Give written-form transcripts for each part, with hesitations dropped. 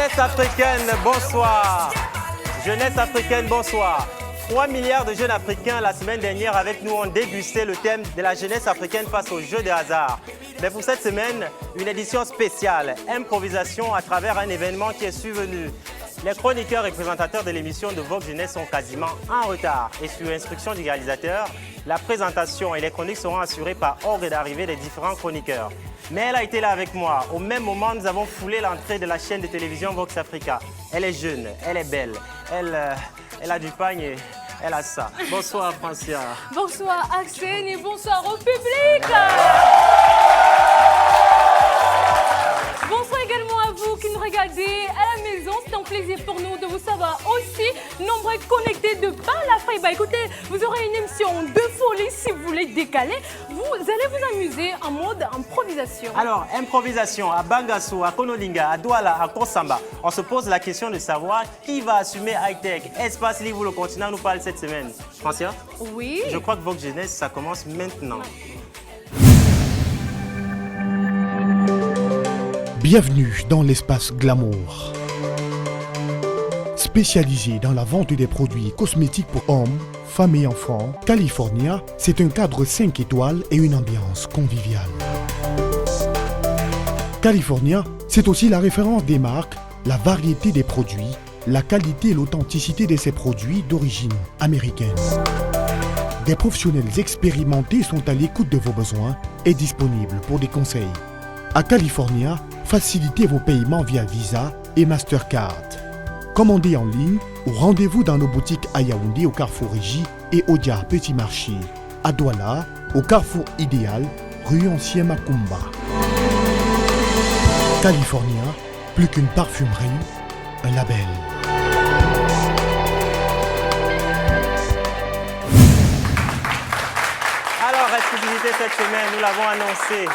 Jeunesse africaine, bonsoir. Jeunesse africaine, bonsoir. 3 milliards de jeunes africains la semaine dernière avec nous ont dégusté le thème de la jeunesse africaine face aux jeux de hasard. Mais pour cette semaine, une édition spéciale, improvisation à travers un événement qui est survenu. Les chroniqueurs et présentateurs de l'émission de Vogue Jeunesse sont quasiment en retard. Et sur instruction du réalisateur, la présentation et les chroniques seront assurées par ordre d'arrivée des différents chroniqueurs. Mais elle a été là avec moi. Au même moment, nous avons foulé l'entrée de la chaîne de télévision Vox Africa. Elle est jeune, elle est belle, elle a du pagne et elle a ça. Bonsoir, Francia. Bonsoir, Axène, et bonsoir au public. Bonsoir également à vous qui nous regardez à la maison. C'est un plaisir pour nous de vous savoir aussi nombreux connectés de par l'Afrique. Bah écoutez, vous aurez une émission de folie si vous voulez décaler. Vous allez vous amuser en mode improvisation. Alors, improvisation à Bangassou, à Konolinga, à Douala, à Kosamba. On se pose la question de savoir qui va assumer high-tech. Espace Libre ou le continent nous parle cette semaine. Francia? Oui. Je crois que Vogue Jeunesse, ça commence maintenant. Bienvenue dans l'espace Glamour. Spécialisé dans la vente des produits cosmétiques pour hommes, femmes et enfants, California, c'est un cadre 5 étoiles et une ambiance conviviale. California, c'est aussi la référence des marques, la variété des produits, la qualité et l'authenticité de ces produits d'origine américaine. Des professionnels expérimentés sont à l'écoute de vos besoins et disponibles pour des conseils. À California, facilitez vos paiements via Visa et Mastercard. Commandez en ligne ou rendez-vous dans nos boutiques à Yaoundé au Carrefour Régie et au Dia Petit Marché. À Douala, au Carrefour Idéal, rue Ancien Macumba. California, plus qu'une parfumerie, un label. Alors, exclusivité cette semaine, nous l'avons annoncé.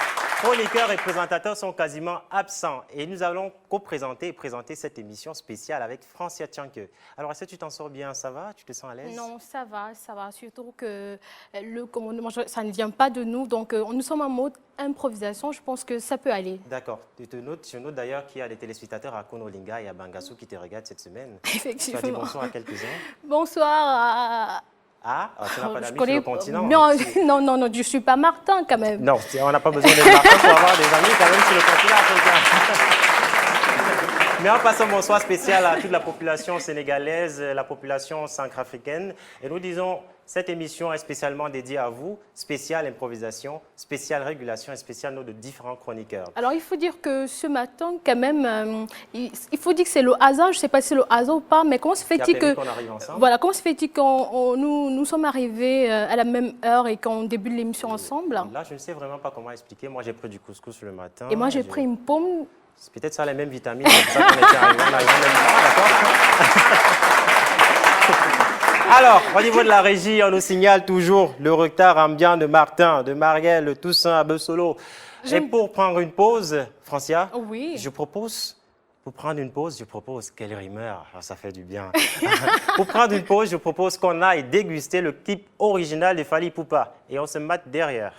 Chroniqueurs et présentateurs sont quasiment absents et nous allons co-présenter et présenter cette émission spéciale avec Francia Tchanke. Alors, est-ce que tu t'en sors bien? Ça va? Tu te sens à l'aise? Non, ça va. Surtout que le commandement, ça ne vient pas de nous. Donc, nous sommes en mode improvisation. Je pense que ça peut aller. D'accord. Je note d'ailleurs qu'il y a des téléspectateurs à Konolinga et à Bangassou qui te regardent cette semaine. Effectivement. Tu as dit bonsoir à quelques-uns. Bonsoir à... Ah, tu n'as pas d'amis sur le continent? Non, non, je ne suis pas Martin quand même. Non, on n'a pas besoin d'être Martin pour avoir des amis quand même sur le continent africain. Mais en passant, bonsoir spécial à toute la population sénégalaise, la population centrafricaine. Et nous disons, cette émission est spécialement dédiée à vous, spéciale improvisation, spéciale régulation et spéciale nos de différents chroniqueurs. Alors, il faut dire que ce matin, quand même, il faut dire que c'est le hasard. Je ne sais pas si c'est le hasard ou pas, mais comment se fait-il que... qu'on arrive ensemble. Voilà, comment se fait-il que nous sommes arrivés à la même heure et qu'on débute l'émission ensemble? Là, je ne sais vraiment pas comment expliquer. Moi, j'ai pris du couscous le matin. Et moi, j'ai pris une pomme. C'est peut-être ça, les mêmes vitamines. C'est pour ça qu'on était arrivés. On a les mêmes d'accord. Alors, au niveau de la régie, on nous signale toujours le retard ambiant de Martin, de Marielle, de Toussaint à Bessolo. Et pour prendre une pause, Francia, Oui. pour prendre une pause, je propose, quel rimeur, ça fait du bien. Pour prendre une pause, je propose qu'on aille déguster le clip original de Fally Ipupa. Et on se mate derrière.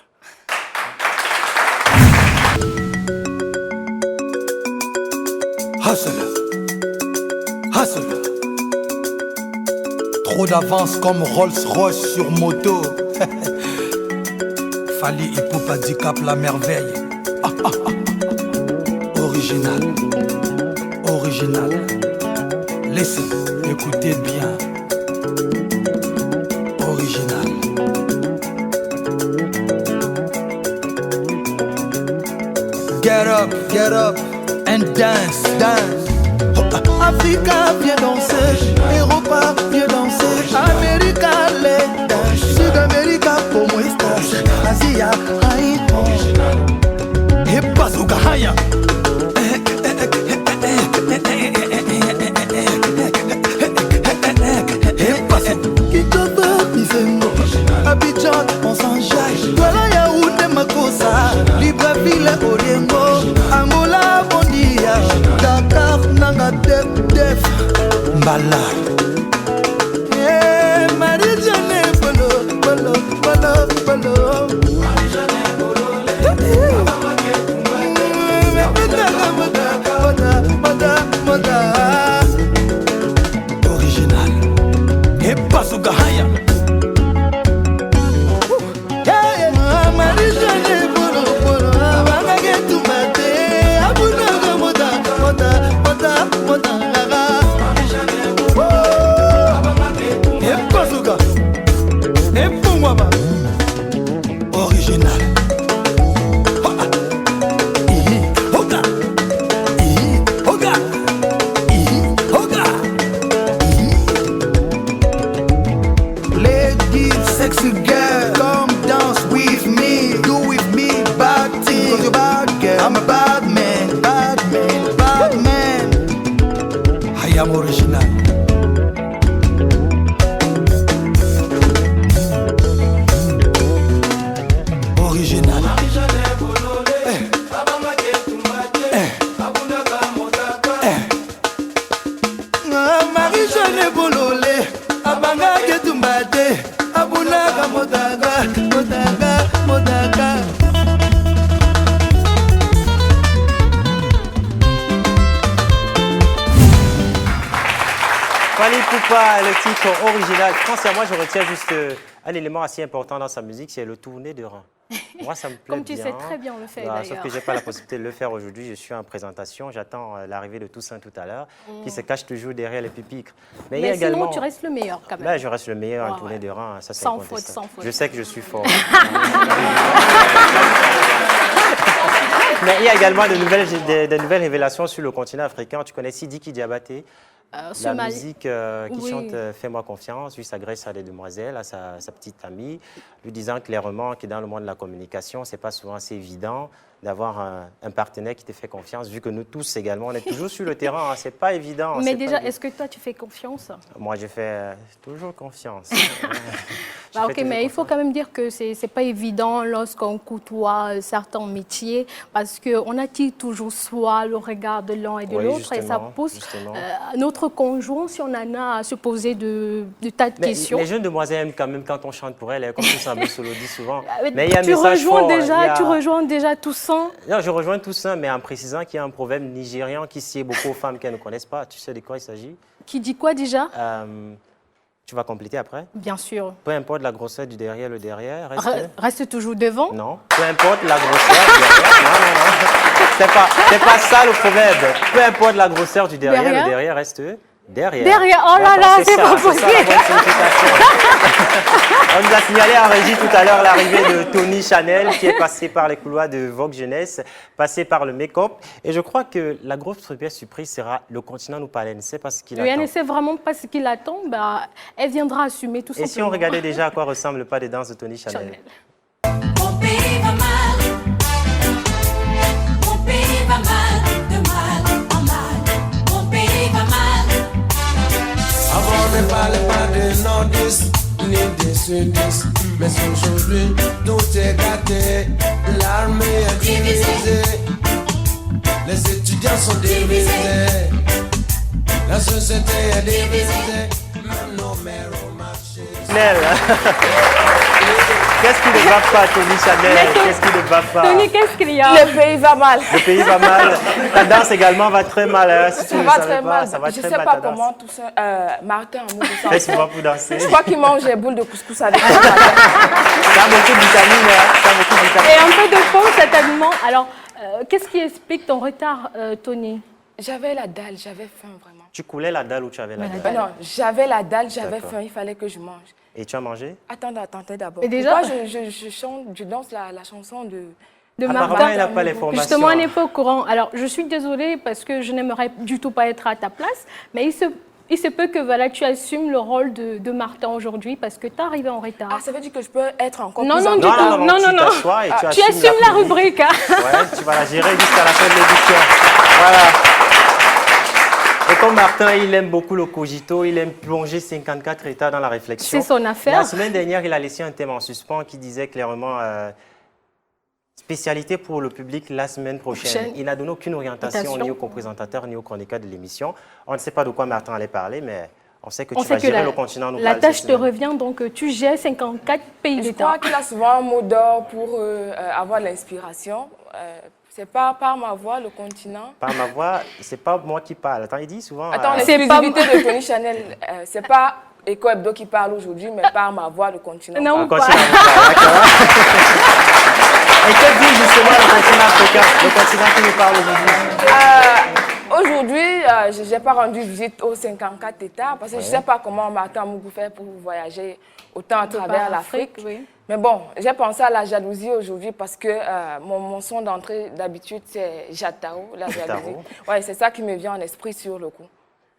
Hustle, hustle. Trop d'avance comme Rolls-Royce sur moto. Fally Ipupa dit cap la merveille. Original, original. Listen, écoutez bien. Original. Get up and dance, dance. Africa, viens danser. Europa, viens danser. America, let's dance. Sud-America, como estás? Asia, hi. Hip bazooka, haya. Hip bazooka. Kitoko, Bisengo. Abidjan, on s'enjaille. Douala, Yaoundé, Makossa. Libreville, Oriengo. Angola, Bondia. Dakar, Nanga, Def. Mbala. Marie-Jeanne, Bolo. Marie-Jeanne, Bolo. Boumaba original. Hoga, hoga, hoga. Lady, sexy girl, come dance with me, do with me bad thing. Cause you're bad girl, I'm a bad man, bad man, bad man. I am original. Original. Marie-Jeanne Bololé, Abanga Ketumbate, Abunaga Modaga, Modaga, Modaga. Fally Ipupa, le titre original. Français, moi je retiens juste un élément assez important dans sa musique, c'est le tourné de rein. Moi, ça me plaît Comme tu bien. sais très bien le faire Voilà, d'ailleurs. sauf que je n'ai pas la possibilité de le faire aujourd'hui. Je suis en présentation. J'attends l'arrivée de Toussaint tout à l'heure, qui se cache toujours derrière les pupitres. Mais il y a sinon, également... tu restes le meilleur quand même. Là, je reste le meilleur en Ouais, tournée ouais. de rein. Ça, c'est Sans incontestable. faute, sans faute. Je sais que je suis fort. Mais il y a également de nouvelles révélations sur le continent africain. Tu connais Sidiki Diabaté, la musique qui chante Fais-moi confiance, lui s'agresse à des demoiselles, à sa petite amie, lui disant clairement que dans le monde de la communication, ce n'est pas souvent assez évident d'avoir un partenaire qui te fait confiance, vu que nous tous également, on est toujours sur le terrain, hein, ce n'est pas évident. Mais déjà, est-ce que toi, tu fais confiance? Moi, je fais toujours confiance. Bah, ok, mais il faut quand même dire que ce n'est pas évident lorsqu'on côtoie certains métiers, parce qu'on attire toujours soi, le regard de l'un et de l'autre, et ça pousse notre conjoint, si on en a, à se poser de tas de questions. Les jeunes demoiselles aiment quand même quand on chante pour elles, comme Toussaint Moussolo dit souvent. Mais il y a un message fort. Tu rejoins déjà Toussaint? Non, je rejoins Toussaint, mais en précisant qu'il y a un proverbe nigérian qui sied beaucoup aux femmes qu'elles ne connaissent pas. Tu sais de quoi il s'agit? Qui dit quoi déjà? Tu vas compléter après? Bien sûr. Peu importe la grosseur du derrière, le derrière reste toujours devant? Non. Peu importe la grosseur du derrière. Non. C'est pas ça le proverbe. Peu importe la grosseur du derrière, le derrière reste derrière. Derrière, oh là là, c'est pas possible. On nous a signalé en régie tout à l'heure l'arrivée de Tony Chanel qui est passé par les couloirs de Vogue Jeunesse, passé par le make-up. Et je crois que la grosse surprise sera le continent nous parler. Elle ne sait pas ce qu'il attend. Elle ne sait vraiment pas ce qu'il attend. Bah, elle viendra assumer tout simplement. Et si on regardait déjà à quoi ressemble le pas des danses de Tony Chanel? Mon pays va mal. Mon pays va mal. De mal en mal. Mon pays va mal. Avant ne parlait pas de nordistes ni des sudistes, mais aujourd'hui tout est gâté. L'armée est divisée, les étudiants sont divisés, la société est divisée, même nos mères au marché. Qu'est-ce qui ne va pas, Tony Chanel? Qu'est-ce qui ne va pas? Tony, qu'est-ce qu'il y a? Le pays va mal. Le pays va mal. Ta danse également va très mal. Hein, si tu ça ne va savais très pas, mal. ça va Je très ne sais mal, pas ta danse. comment tout ça. Martin, Est-ce qu'on va pour danser? je crois qu'il mange des boules de couscous avec ça. Ça a beaucoup de vitamines. Hein, ça a beaucoup de vitamines. Et un peu de fond, certainement. Alors, qu'est-ce qui explique ton retard, Tony? J'avais la dalle, j'avais faim vraiment. Tu coulais la dalle ou tu avais la dalle? Non, j'avais la dalle, j'avais faim, il fallait que je mange. Et tu as mangé? Attendez d'abord. Et déjà, pourquoi je chante, je danse la chanson de Apparemment, Martin. il n'a pas les formations. Justement, elle n'est pas au courant. Alors, je suis désolée parce que je n'aimerais du tout pas être à ta place, mais il se peut que voilà, tu assumes le rôle de Martin aujourd'hui parce que tu es arrivé en retard. Ah, ça veut dire que je peux être encore non, plus non, en du tout. retard. Non. Tu t'assois et Tu assumes la rubrique. Hein. Ouais, tu vas la gérer jusqu'à la fin de l'édition. Voilà. Et comme Martin, il aime beaucoup le cogito, il aime plonger 54 états dans la réflexion. C'est son affaire. La semaine dernière, il a laissé un thème en suspens qui disait clairement spécialité pour le public la semaine prochaine. Il n'a donné aucune orientation ni au co-présentateur ni au chroniqueur de l'émission. On ne sait pas de quoi Martin allait parler, mais on sait que tu vas gérer le continent. La tâche te revient, donc tu gères 54 pays d'État. Je crois qu'il a souvent un mot d'or pour avoir l'inspiration. C'est pas par ma voix, le continent. Par ma voix, c'est pas moi qui parle. Attends, il dit souvent... Attends, l'exclusivité de Tony Chanel, c'est pas Eco Hebdo qui parle aujourd'hui, mais par ma voix, le continent. Non, pas. Et que dit justement le continent africain, le continent qui nous parle aujourd'hui? Aujourd'hui, je n'ai pas rendu visite aux 54 États parce que je ne sais pas comment Martin Mougou fait pour voyager autant à travers l'Afrique. Oui. Mais bon, j'ai pensé à la jalousie aujourd'hui parce que mon son d'entrée d'habitude, c'est Jatao, la jalousie. Ouais, c'est ça qui me vient en esprit sur le coup.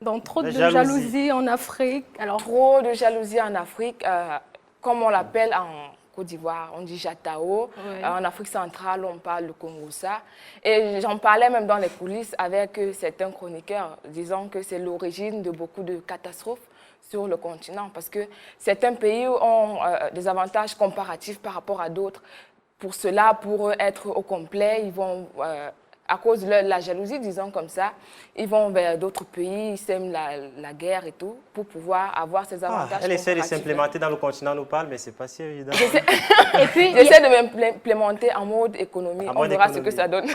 Donc, trop de jalousie en Afrique. Alors... Trop de jalousie en Afrique, comme on l'appelle en Côte d'Ivoire, on dit Jatao. Oui. En Afrique centrale, on parle le Congossa. Et j'en parlais même dans les coulisses avec certains chroniqueurs, disant que c'est l'origine de beaucoup de catastrophes sur le continent, parce que certains pays ont des avantages comparatifs par rapport à d'autres. Pour cela, pour être au complet, ils vont, à cause de la jalousie, disons comme ça, ils vont vers d'autres pays, ils sèment la guerre et tout, pour pouvoir avoir ces avantages. Elle essaie de s'implémenter dans le continent, nous parle, mais c'est pas si évident. Et puis, j'essaie de m'implémenter en mode économie. On verra ce que ça donne.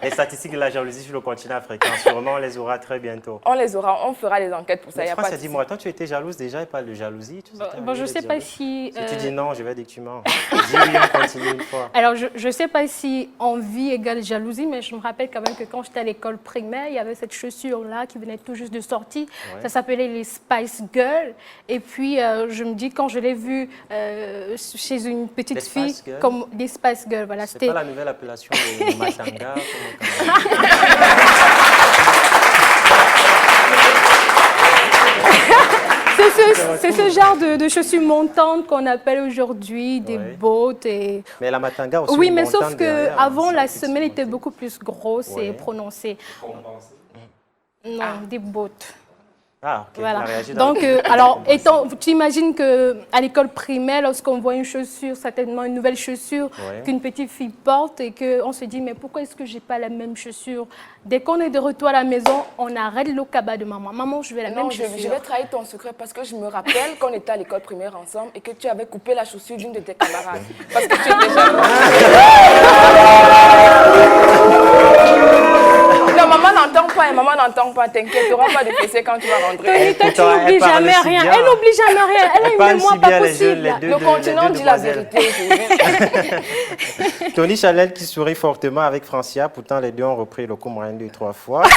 Les statistiques de la jalousie sur le continent africain, sûrement on les aura très bientôt. On les aura, on fera des enquêtes pour ça. Je pense que dis-moi, toi tu étais jalouse déjà et pas de jalousie. Bon, je ne sais pas si... Si tu dis non, je vais dire que tu mens. Dis oui, on continue une fois. Alors, je ne sais pas si envie égale jalousie, mais je me rappelle quand même que quand j'étais à l'école primaire, il y avait cette chaussure-là qui venait tout juste de sortir. Ouais. Ça s'appelait les Spice Girls. Et puis, je me dis, quand je l'ai vue chez une petite fille, comme des Spice Girls, voilà. C'est pas la nouvelle appellation de Matanga. C'est ce genre de chaussures montantes qu'on appelle aujourd'hui des bottes. Et... Mais la matanga aussi. Oui, mais sauf qu'avant, la semelle était beaucoup plus grosse et prononcée. Non, des bottes. Ah, ok. Voilà. Donc, alors, tu imagines qu'à l'école primaire, lorsqu'on voit une chaussure, certainement une nouvelle chaussure qu'une petite fille porte et qu'on se dit, mais pourquoi est-ce que je n'ai pas la même chaussure? Dès qu'on est de retour à la maison, on arrête le cabas de maman. Maman, je veux la même chaussure. Je vais trahir ton secret parce que je me rappelle qu'on était à l'école primaire ensemble et que tu avais coupé la chaussure d'une de tes camarades. Parce que tu étais jalouse. Non, maman n'entend pas et maman n'entend pas. T'inquiète, tu n'auras pas de PC quand tu vas rentrer. Toi, tu n'oublies jamais rien. Elle n'oublie jamais rien. Elle a une mémoire pas possible. Le continent dit la vérité. Tony Chanel qui sourit fortement avec Francia. Pourtant, les deux ont repris le coup moyen 2 ou 3 fois. Mais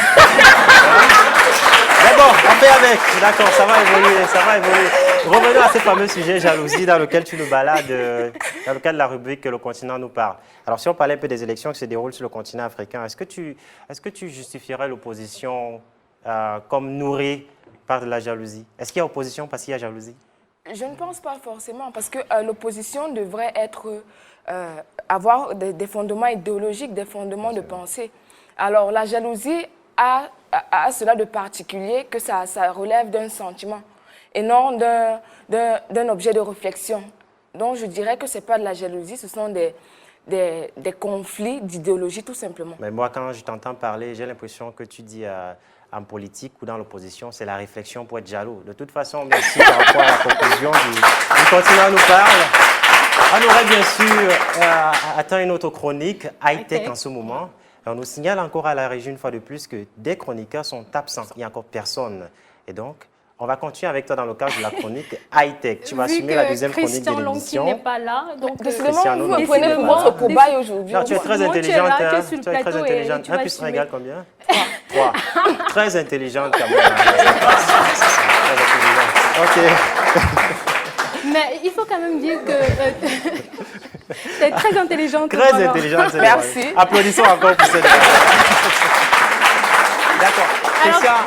bon, on fait avec. D'accord, ça va évoluer, ça va évoluer. Revenons à ce fameux sujet jalousie dans lequel tu nous balades, dans le cadre de la rubrique que le continent nous parle. Alors, si on parlait un peu des élections qui se déroulent sur le continent africain, est-ce que tu justifierais l'opposition comme nourrie par de la jalousie? Est-ce qu'il y a opposition parce qu'il y a jalousie? Je ne pense pas forcément, parce que l'opposition devrait avoir des fondements idéologiques, des fondements de pensée. Alors, la jalousie a cela de particulier que ça relève d'un sentiment et non d'un objet de réflexion. Donc, je dirais que ce n'est pas de la jalousie, ce sont des conflits d'idéologie, tout simplement. Mais moi, quand je t'entends parler, j'ai l'impression que tu dis en politique ou dans l'opposition, c'est la réflexion pour être jaloux. De toute façon, merci par rapport à la conclusion du continent nous parle. On aurait bien sûr atteint une autre chronique, high-tech en ce moment. On nous signale encore à la régie une fois de plus que des chroniqueurs sont absents. Il n'y a encore personne. Et donc, on va continuer avec toi dans le cadre de la chronique high-tech. Tu vas assumer la deuxième chronique de l'émission. Christian n'est pas là. Donc, décidément, vous me prenez pour votre cobaye aujourd'hui. Non, tu es très intelligente. Tu es très intelligente. 1 plus 1 égale combien? 3. Très intelligente quand même. OK. Mais il faut quand même dire que tu es très intelligente. Très intelligente, c'est merci. Applaudissons encore pour cette D'accord.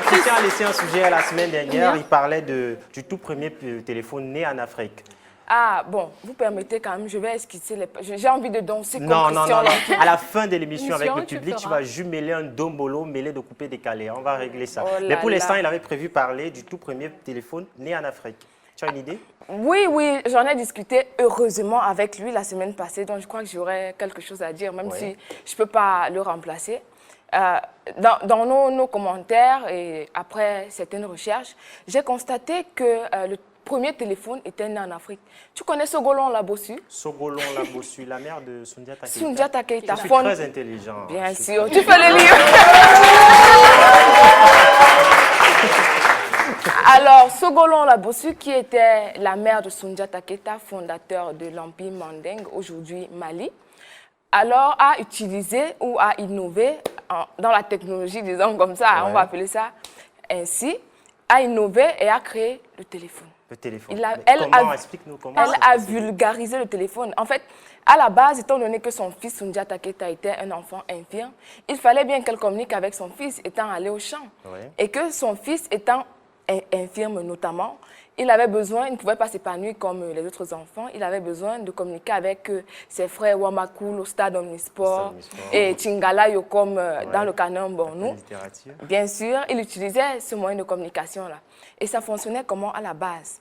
Christian a laissé un sujet la semaine dernière. Il parlait du tout premier téléphone né en Afrique. Ah, bon, vous permettez quand même, je vais esquisser les... J'ai envie de danser comme non. Christian. À la fin de l'émission avec le public, tu vas jumeler un dombolo mêlé de coupé décalé. On va régler ça. Mais pour l'instant, il avait prévu parler du tout premier téléphone né en Afrique. Tu as une idée? Oui, j'en ai discuté heureusement avec lui la semaine passée, donc je crois que j'aurai quelque chose à dire, même si je ne peux pas le remplacer. Dans nos commentaires et après certaines recherches, j'ai constaté que le premier téléphone était né en Afrique. Tu connais Sogolon Labossu? Sogolon Labossu, la mère de Soundiata Keita. Soundiata Keita. Je suis très intelligent. Bien sûr, tu peux le lire. Alors, Sogolon Labossu, qui était la mère de Soundiata Keita, fondateur de l'Empire Mandingue, aujourd'hui Mali, alors a utilisé ou a innové dans la technologie, disons comme ça, on va appeler ça ainsi, a innové et a créé le téléphone. Le téléphone. Explique-nous comment. Elle a vulgarisé le téléphone. En fait, à la base, étant donné que son fils, Sundiata Keita, était un enfant infirme, il fallait bien qu'elle communique avec son fils étant allé au champ. Et que son fils étant infirme notamment, il avait besoin, il ne pouvait pas s'épanouir comme les autres enfants, il avait besoin de communiquer avec ses frères Wamakul au stade Omnisport et Tingalayo comme dans le canon Bornou. Bien sûr, il utilisait ce moyen de communication-là. Et ça fonctionnait comment à la base?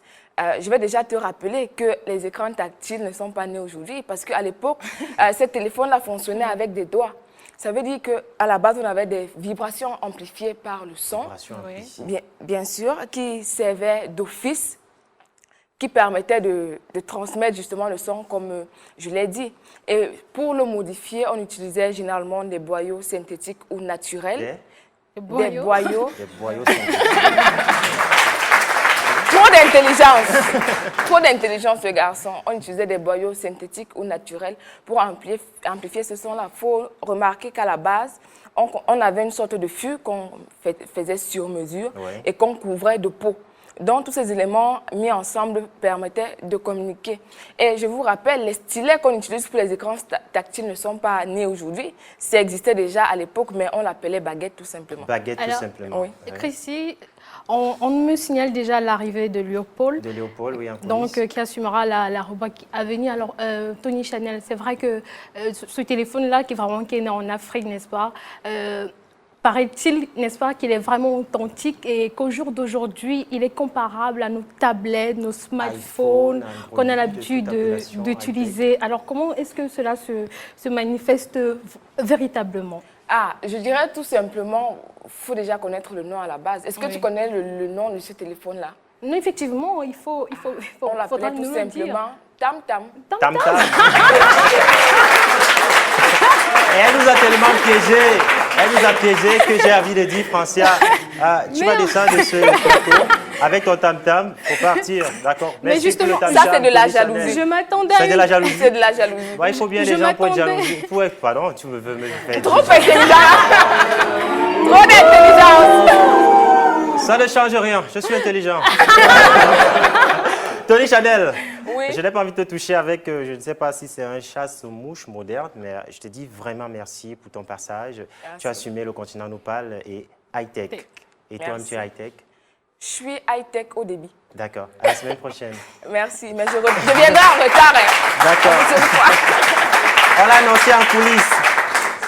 Je vais déjà te rappeler que les écrans tactiles ne sont pas nés aujourd'hui parce qu'à l'époque, ces téléphones-là fonctionnaient avec des doigts. Ça veut dire qu'à la base, on avait des vibrations amplifiées par le son, bien sûr, qui servaient d'office, qui permettaient de transmettre justement le son, comme je l'ai dit. Et pour le modifier, on utilisait généralement des boyaux synthétiques ou naturels. Des boyaux synthétiques. Trop d'intelligence, ce garçon. On utilisait des boyaux synthétiques ou naturels pour amplifier ce son-là. Il faut remarquer qu'à la base, on avait une sorte de fût qu'on faisait sur mesure et qu'on couvrait de peau. Donc, tous ces éléments mis ensemble permettaient de communiquer. Et je vous rappelle, les stylets qu'on utilise pour les écrans tactiles ne sont pas nés aujourd'hui. Ça existait déjà à l'époque, mais on l'appelait baguette tout simplement. Baguette tout simplement. Oui. Chrissy, on me signale déjà l'arrivée de Léopold. De Léopold, oui, en coulisses. Donc, qui assumera la rubrique à venir. Alors, Tony Chanel, c'est vrai que ce téléphone-là, qui est né en Afrique, n'est-ce pas, paraît-il, n'est-ce pas, qu'il est vraiment authentique et qu'au jour d'aujourd'hui, il est comparable à nos tablettes, nos smartphones qu'on a l'habitude d'utiliser. Alors, comment est-ce que cela se manifeste véritablement? Je dirais tout simplement, il faut déjà connaître le nom à la base. Est-ce que tu connais le nom de ce téléphone-là? Non, effectivement, il faut on l'appelait tout simplement Tam Tam. Tam Tam. Et elle nous a tellement piégés que j'ai envie de dire, Francia, tu vas descendre de ce plateau avec ton tam-tam pour partir, d'accord? Mais justement, ça c'est de la jalousie. Je m'attendais à C'est de la jalousie. C'est de la jalousie. Il faut bien des gens pour être jaloux. Pardon, tu veux me faire... Trop intelligent. Trop d'intelligence. Ça ne change rien, je suis intelligent. Tony Chanel, je n'ai pas envie de te toucher avec, je ne sais pas si c'est un chasse-mouche moderne, mais je te dis vraiment merci pour ton passage. Merci. Tu as assumé le continent Nopal et high-tech. Et toi-même, tu es high-tech? Je suis high-tech au débit. D'accord, à la semaine prochaine. Merci, mais je viendrai en retard. D'accord. On l'a annoncé en coulisses.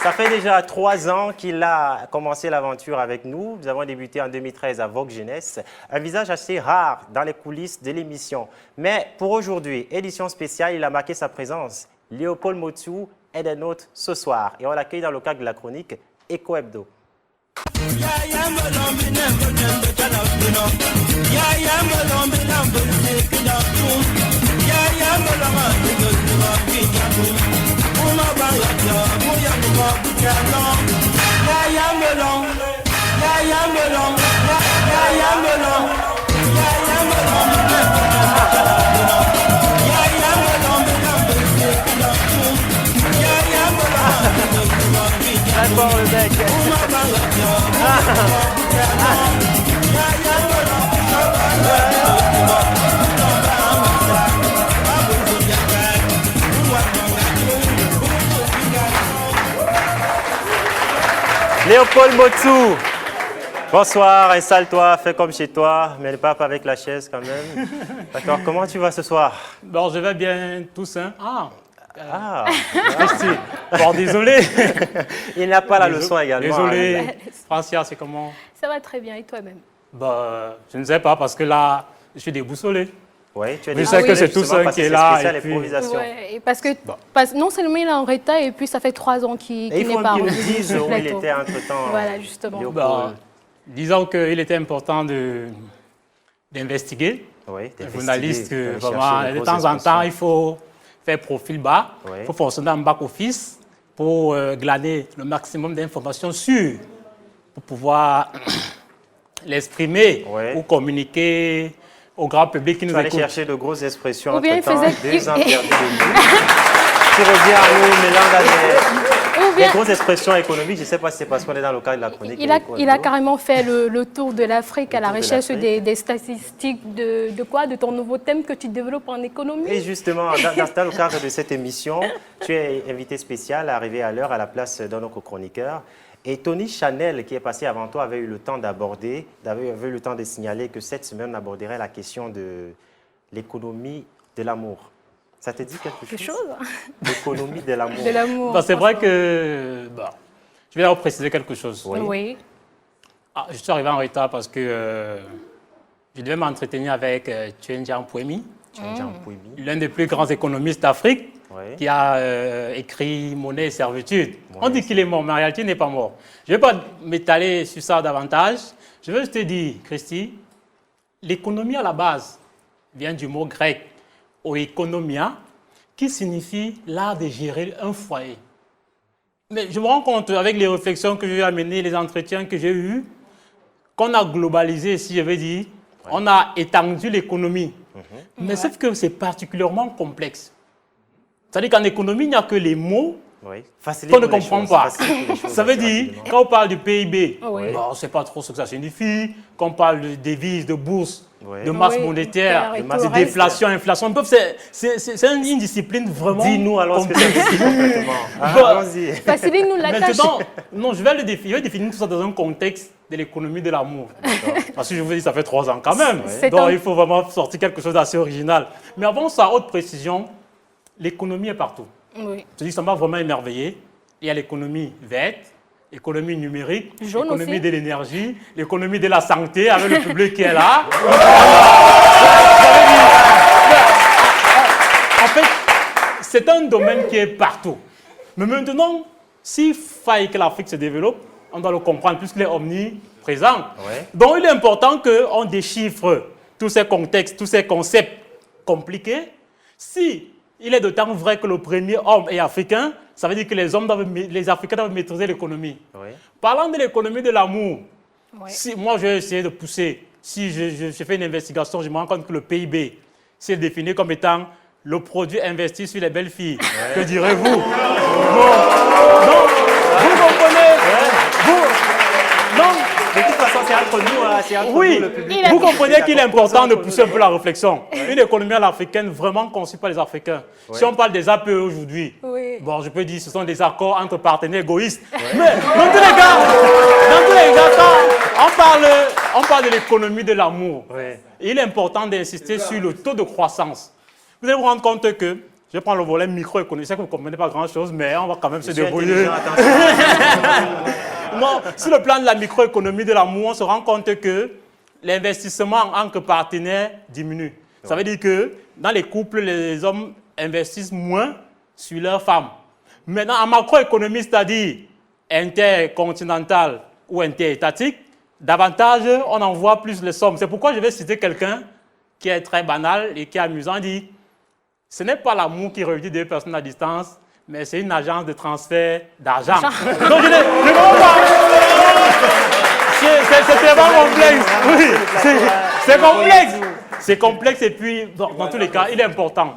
Ça fait déjà 3 ans qu'il a commencé l'aventure avec nous. Nous avons débuté en 2013 à Vogue Jeunesse. Un visage assez rare dans les coulisses de l'émission. Mais pour aujourd'hui, édition spéciale, il a marqué sa présence. Léopold Motsou est des nôtres ce soir. Et on l'accueille dans le cadre de la chronique Eco Hebdo. D'accord, le mec. Léopold Motsou, bonsoir, installe-toi, fais comme chez toi, mais ne pars pas avec la chaise quand même. D'accord, comment tu vas ce soir? Bon, je vais bien, Toussaint. Merci. Bon, désolé. Il n'a pas la leçon également. Désolé. Francia, c'est comment? Ça va très bien, et toi-même? Bah, je ne sais pas, parce que là, je suis déboussolé. Oui, tu es je sais que c'est Toussaint qui est là. Et puis... ouais, parce que non seulement il est en retard, et puis ça fait 3 ans qu'il n'est pas revenu. Il faut qu'il nous dise où il était entre-temps. Voilà, justement. Bah, disons qu'il était important d'investiguer. Oui, un journaliste, vraiment, de temps en temps, il faut faire profil bas. Il faut fonctionner en back-office pour glaner le maximum d'informations sûres pour pouvoir l'exprimer ou communiquer au grand public qui nous écoute. Tu allais chercher de grosses expressions ou bien entre-temps, 2 ans perdus de vue. Tu reviens à nous, mélange. Des grosses expressions économiques, je ne sais pas si c'est parce qu'on est dans le cadre de la chronique. Il a carrément fait le tour de l'Afrique à la recherche des statistiques de quoi? De ton nouveau thème que tu développes en économie. Et justement, dans le cadre de cette émission, tu es invité spécial, arrivé à l'heure à la place d'un autre chroniqueur. Et Tony Chanel, qui est passé avant toi, avait eu le temps d'aborder, avait eu le temps de signaler que cette semaine, on aborderait la question de l'économie de l'amour. Ça te dit quelque chose? L'économie de l'amour. De l'amour. C'est vrai que... je vais leur préciser quelque chose. Oui. Je suis arrivé en retard parce que je devais m'entretenir avec Tchénjiang Pouemi, l'un des plus grands économistes d'Afrique, qui a écrit Monnaie et servitude. On dit qu'il est mort, mais en réalité, il n'est pas mort. Je ne vais pas m'étaler sur ça davantage. Je veux juste te dire, Christy, l'économie à la base vient du mot grec oikonomia, qui signifie l'art de gérer un foyer. Mais je me rends compte, avec les réflexions que j'ai amenées, les entretiens que j'ai eus, qu'on a globalisé, si je veux dire, on a étendu l'économie. Mais sauf que c'est particulièrement complexe. C'est-à-dire qu'en économie, il n'y a que les mots qu'on ne comprend pas. Ça veut dire, quand on parle du PIB, on ne sait pas trop ce que ça signifie. Quand on parle de devises, de bourse, de masse monétaire, de déflation, inflation, c'est une discipline vraiment... Dis-nous alors ce que ça signifie concrètement. Allons-y. Facilite-nous la tâche. Maintenant, non, je vais définir tout ça dans un contexte de l'économie de l'amour. Parce que je vous dis, ça fait 3 ans quand même. Donc, il faut vraiment sortir quelque chose d'assez original. Mais avant ça, haute précision, l'économie est partout. Je dis, ça m'a vraiment émerveillé. Il y a l'économie verte, l'économie numérique, l'économie de l'énergie, l'économie de la santé avec le public qui est là. En fait, c'est un domaine qui est partout. Mais maintenant, s'il faille que l'Afrique se développe, on doit le comprendre puisqu'il est omniprésent. Donc, il est important qu'on déchiffre tous ces contextes, tous ces concepts compliqués. Si il est d'autant vrai que le premier homme est africain, ça veut dire que les Africains doivent maîtriser l'économie. Parlant de l'économie de l'amour, si moi je vais essayer de pousser, si je fais une investigation, je me rends compte que le PIB, c'est défini comme étant le produit investi sur les belles filles. Que direz-vous? Non, vous comprenez? Non. De toute façon, c'est entre nous, c'est entre nous, le public. Vous comprenez qu'il est important de pousser un peu la réflexion. Une économie à l'africaine vraiment conçue par les Africains. Si on parle des APE aujourd'hui, bon, je peux dire que ce sont des accords entre partenaires égoïstes. Mais dans tous les cas, quand on parle de l'économie de l'amour. Il est important d'insister sur le taux de croissance. Vous allez vous rendre compte que, je vais prendre le volet microéconomique, je sais que vous ne comprenez pas grand-chose, mais on va quand même se débrouiller. Non, sur le plan de la microéconomie de l'amour, on se rend compte que l'investissement entre partenaires diminue. Ça veut dire que dans les couples, les hommes investissent moins sur leurs femmes. Maintenant, en macroéconomie, c'est-à-dire intercontinentale ou interétatique, davantage, on envoie plus les sommes. C'est pourquoi je vais citer quelqu'un qui est très banal et qui est amusant. Il dit, ce n'est pas l'amour qui réunit 2 personnes à distance, mais c'est une agence de transfert d'argent. Donc, je ne comprends pas. C'est vraiment complexe. Oui, c'est complexe. C'est complexe et puis, dans tous les cas, il est important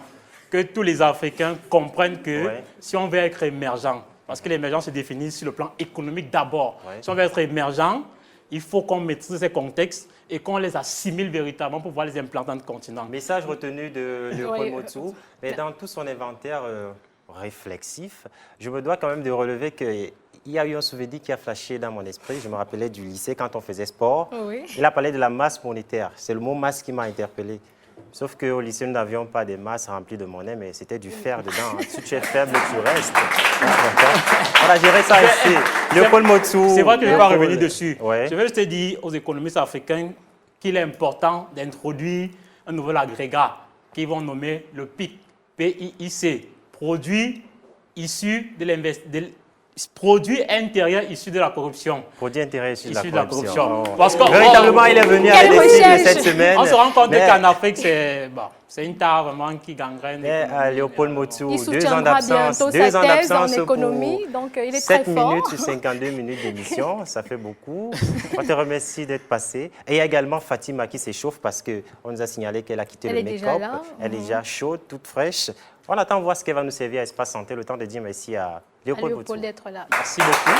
que tous les Africains comprennent que si on veut être émergent, parce que l'émergence se définit sur le plan économique d'abord, si on veut être émergent, il faut qu'on maîtrise ces contextes et qu'on les assimile véritablement pour pouvoir les implanter dans le continent. Message retenu de Léopold Motsu, mais dans tout son inventaire réflexif, je me dois quand même de relever qu'il y a eu un souvenir qui a flashé dans mon esprit. Je me rappelais du lycée quand on faisait sport. Il a parlé de la masse monétaire. C'est le mot masse qui m'a interpellé. Sauf qu'au lycée, nous n'avions pas des masses remplies de monnaie, mais c'était du fer dedans. Si tu es faible, tu restes. On a géré ça ici. Léopold Motsu. C'est vrai que je ne vais pas revenir dessus. Je vais juste te dire aux économistes africains qu'il est important d'introduire un nouvel agrégat qu'ils vont nommer le PIC, PIIC, produit issu de l'investissement. Produit intérieur issu de la corruption. Produit intérieur issu de la corruption. Parce que, véritablement, il est venu avec des cibles cette semaine. On se rend compte qu'en Afrique, c'est une tare vraiment qui gangrène. Léopold Motsu, il soutiendra bientôt sa thèse en économie, donc il est très fort. 7 minutes sur 52 minutes d'émission, ça fait beaucoup. On te remercie d'être passé. Et il y a également Fatima qui s'échauffe parce qu'on nous a signalé qu'elle a quitté le make-up. Elle est déjà chaude, toute fraîche. On attend voir ce qu'elle va nous servir à Espace Santé. Le temps de dire merci à Léopold Boutou. d'être là. Merci beaucoup.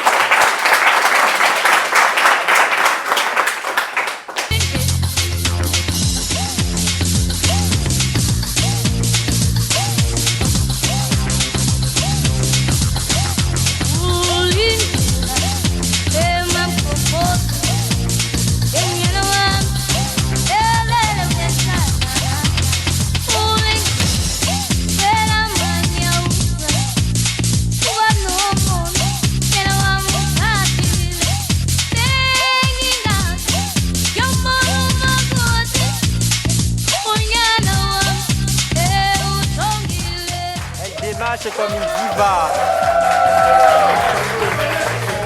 C'est comme une diva.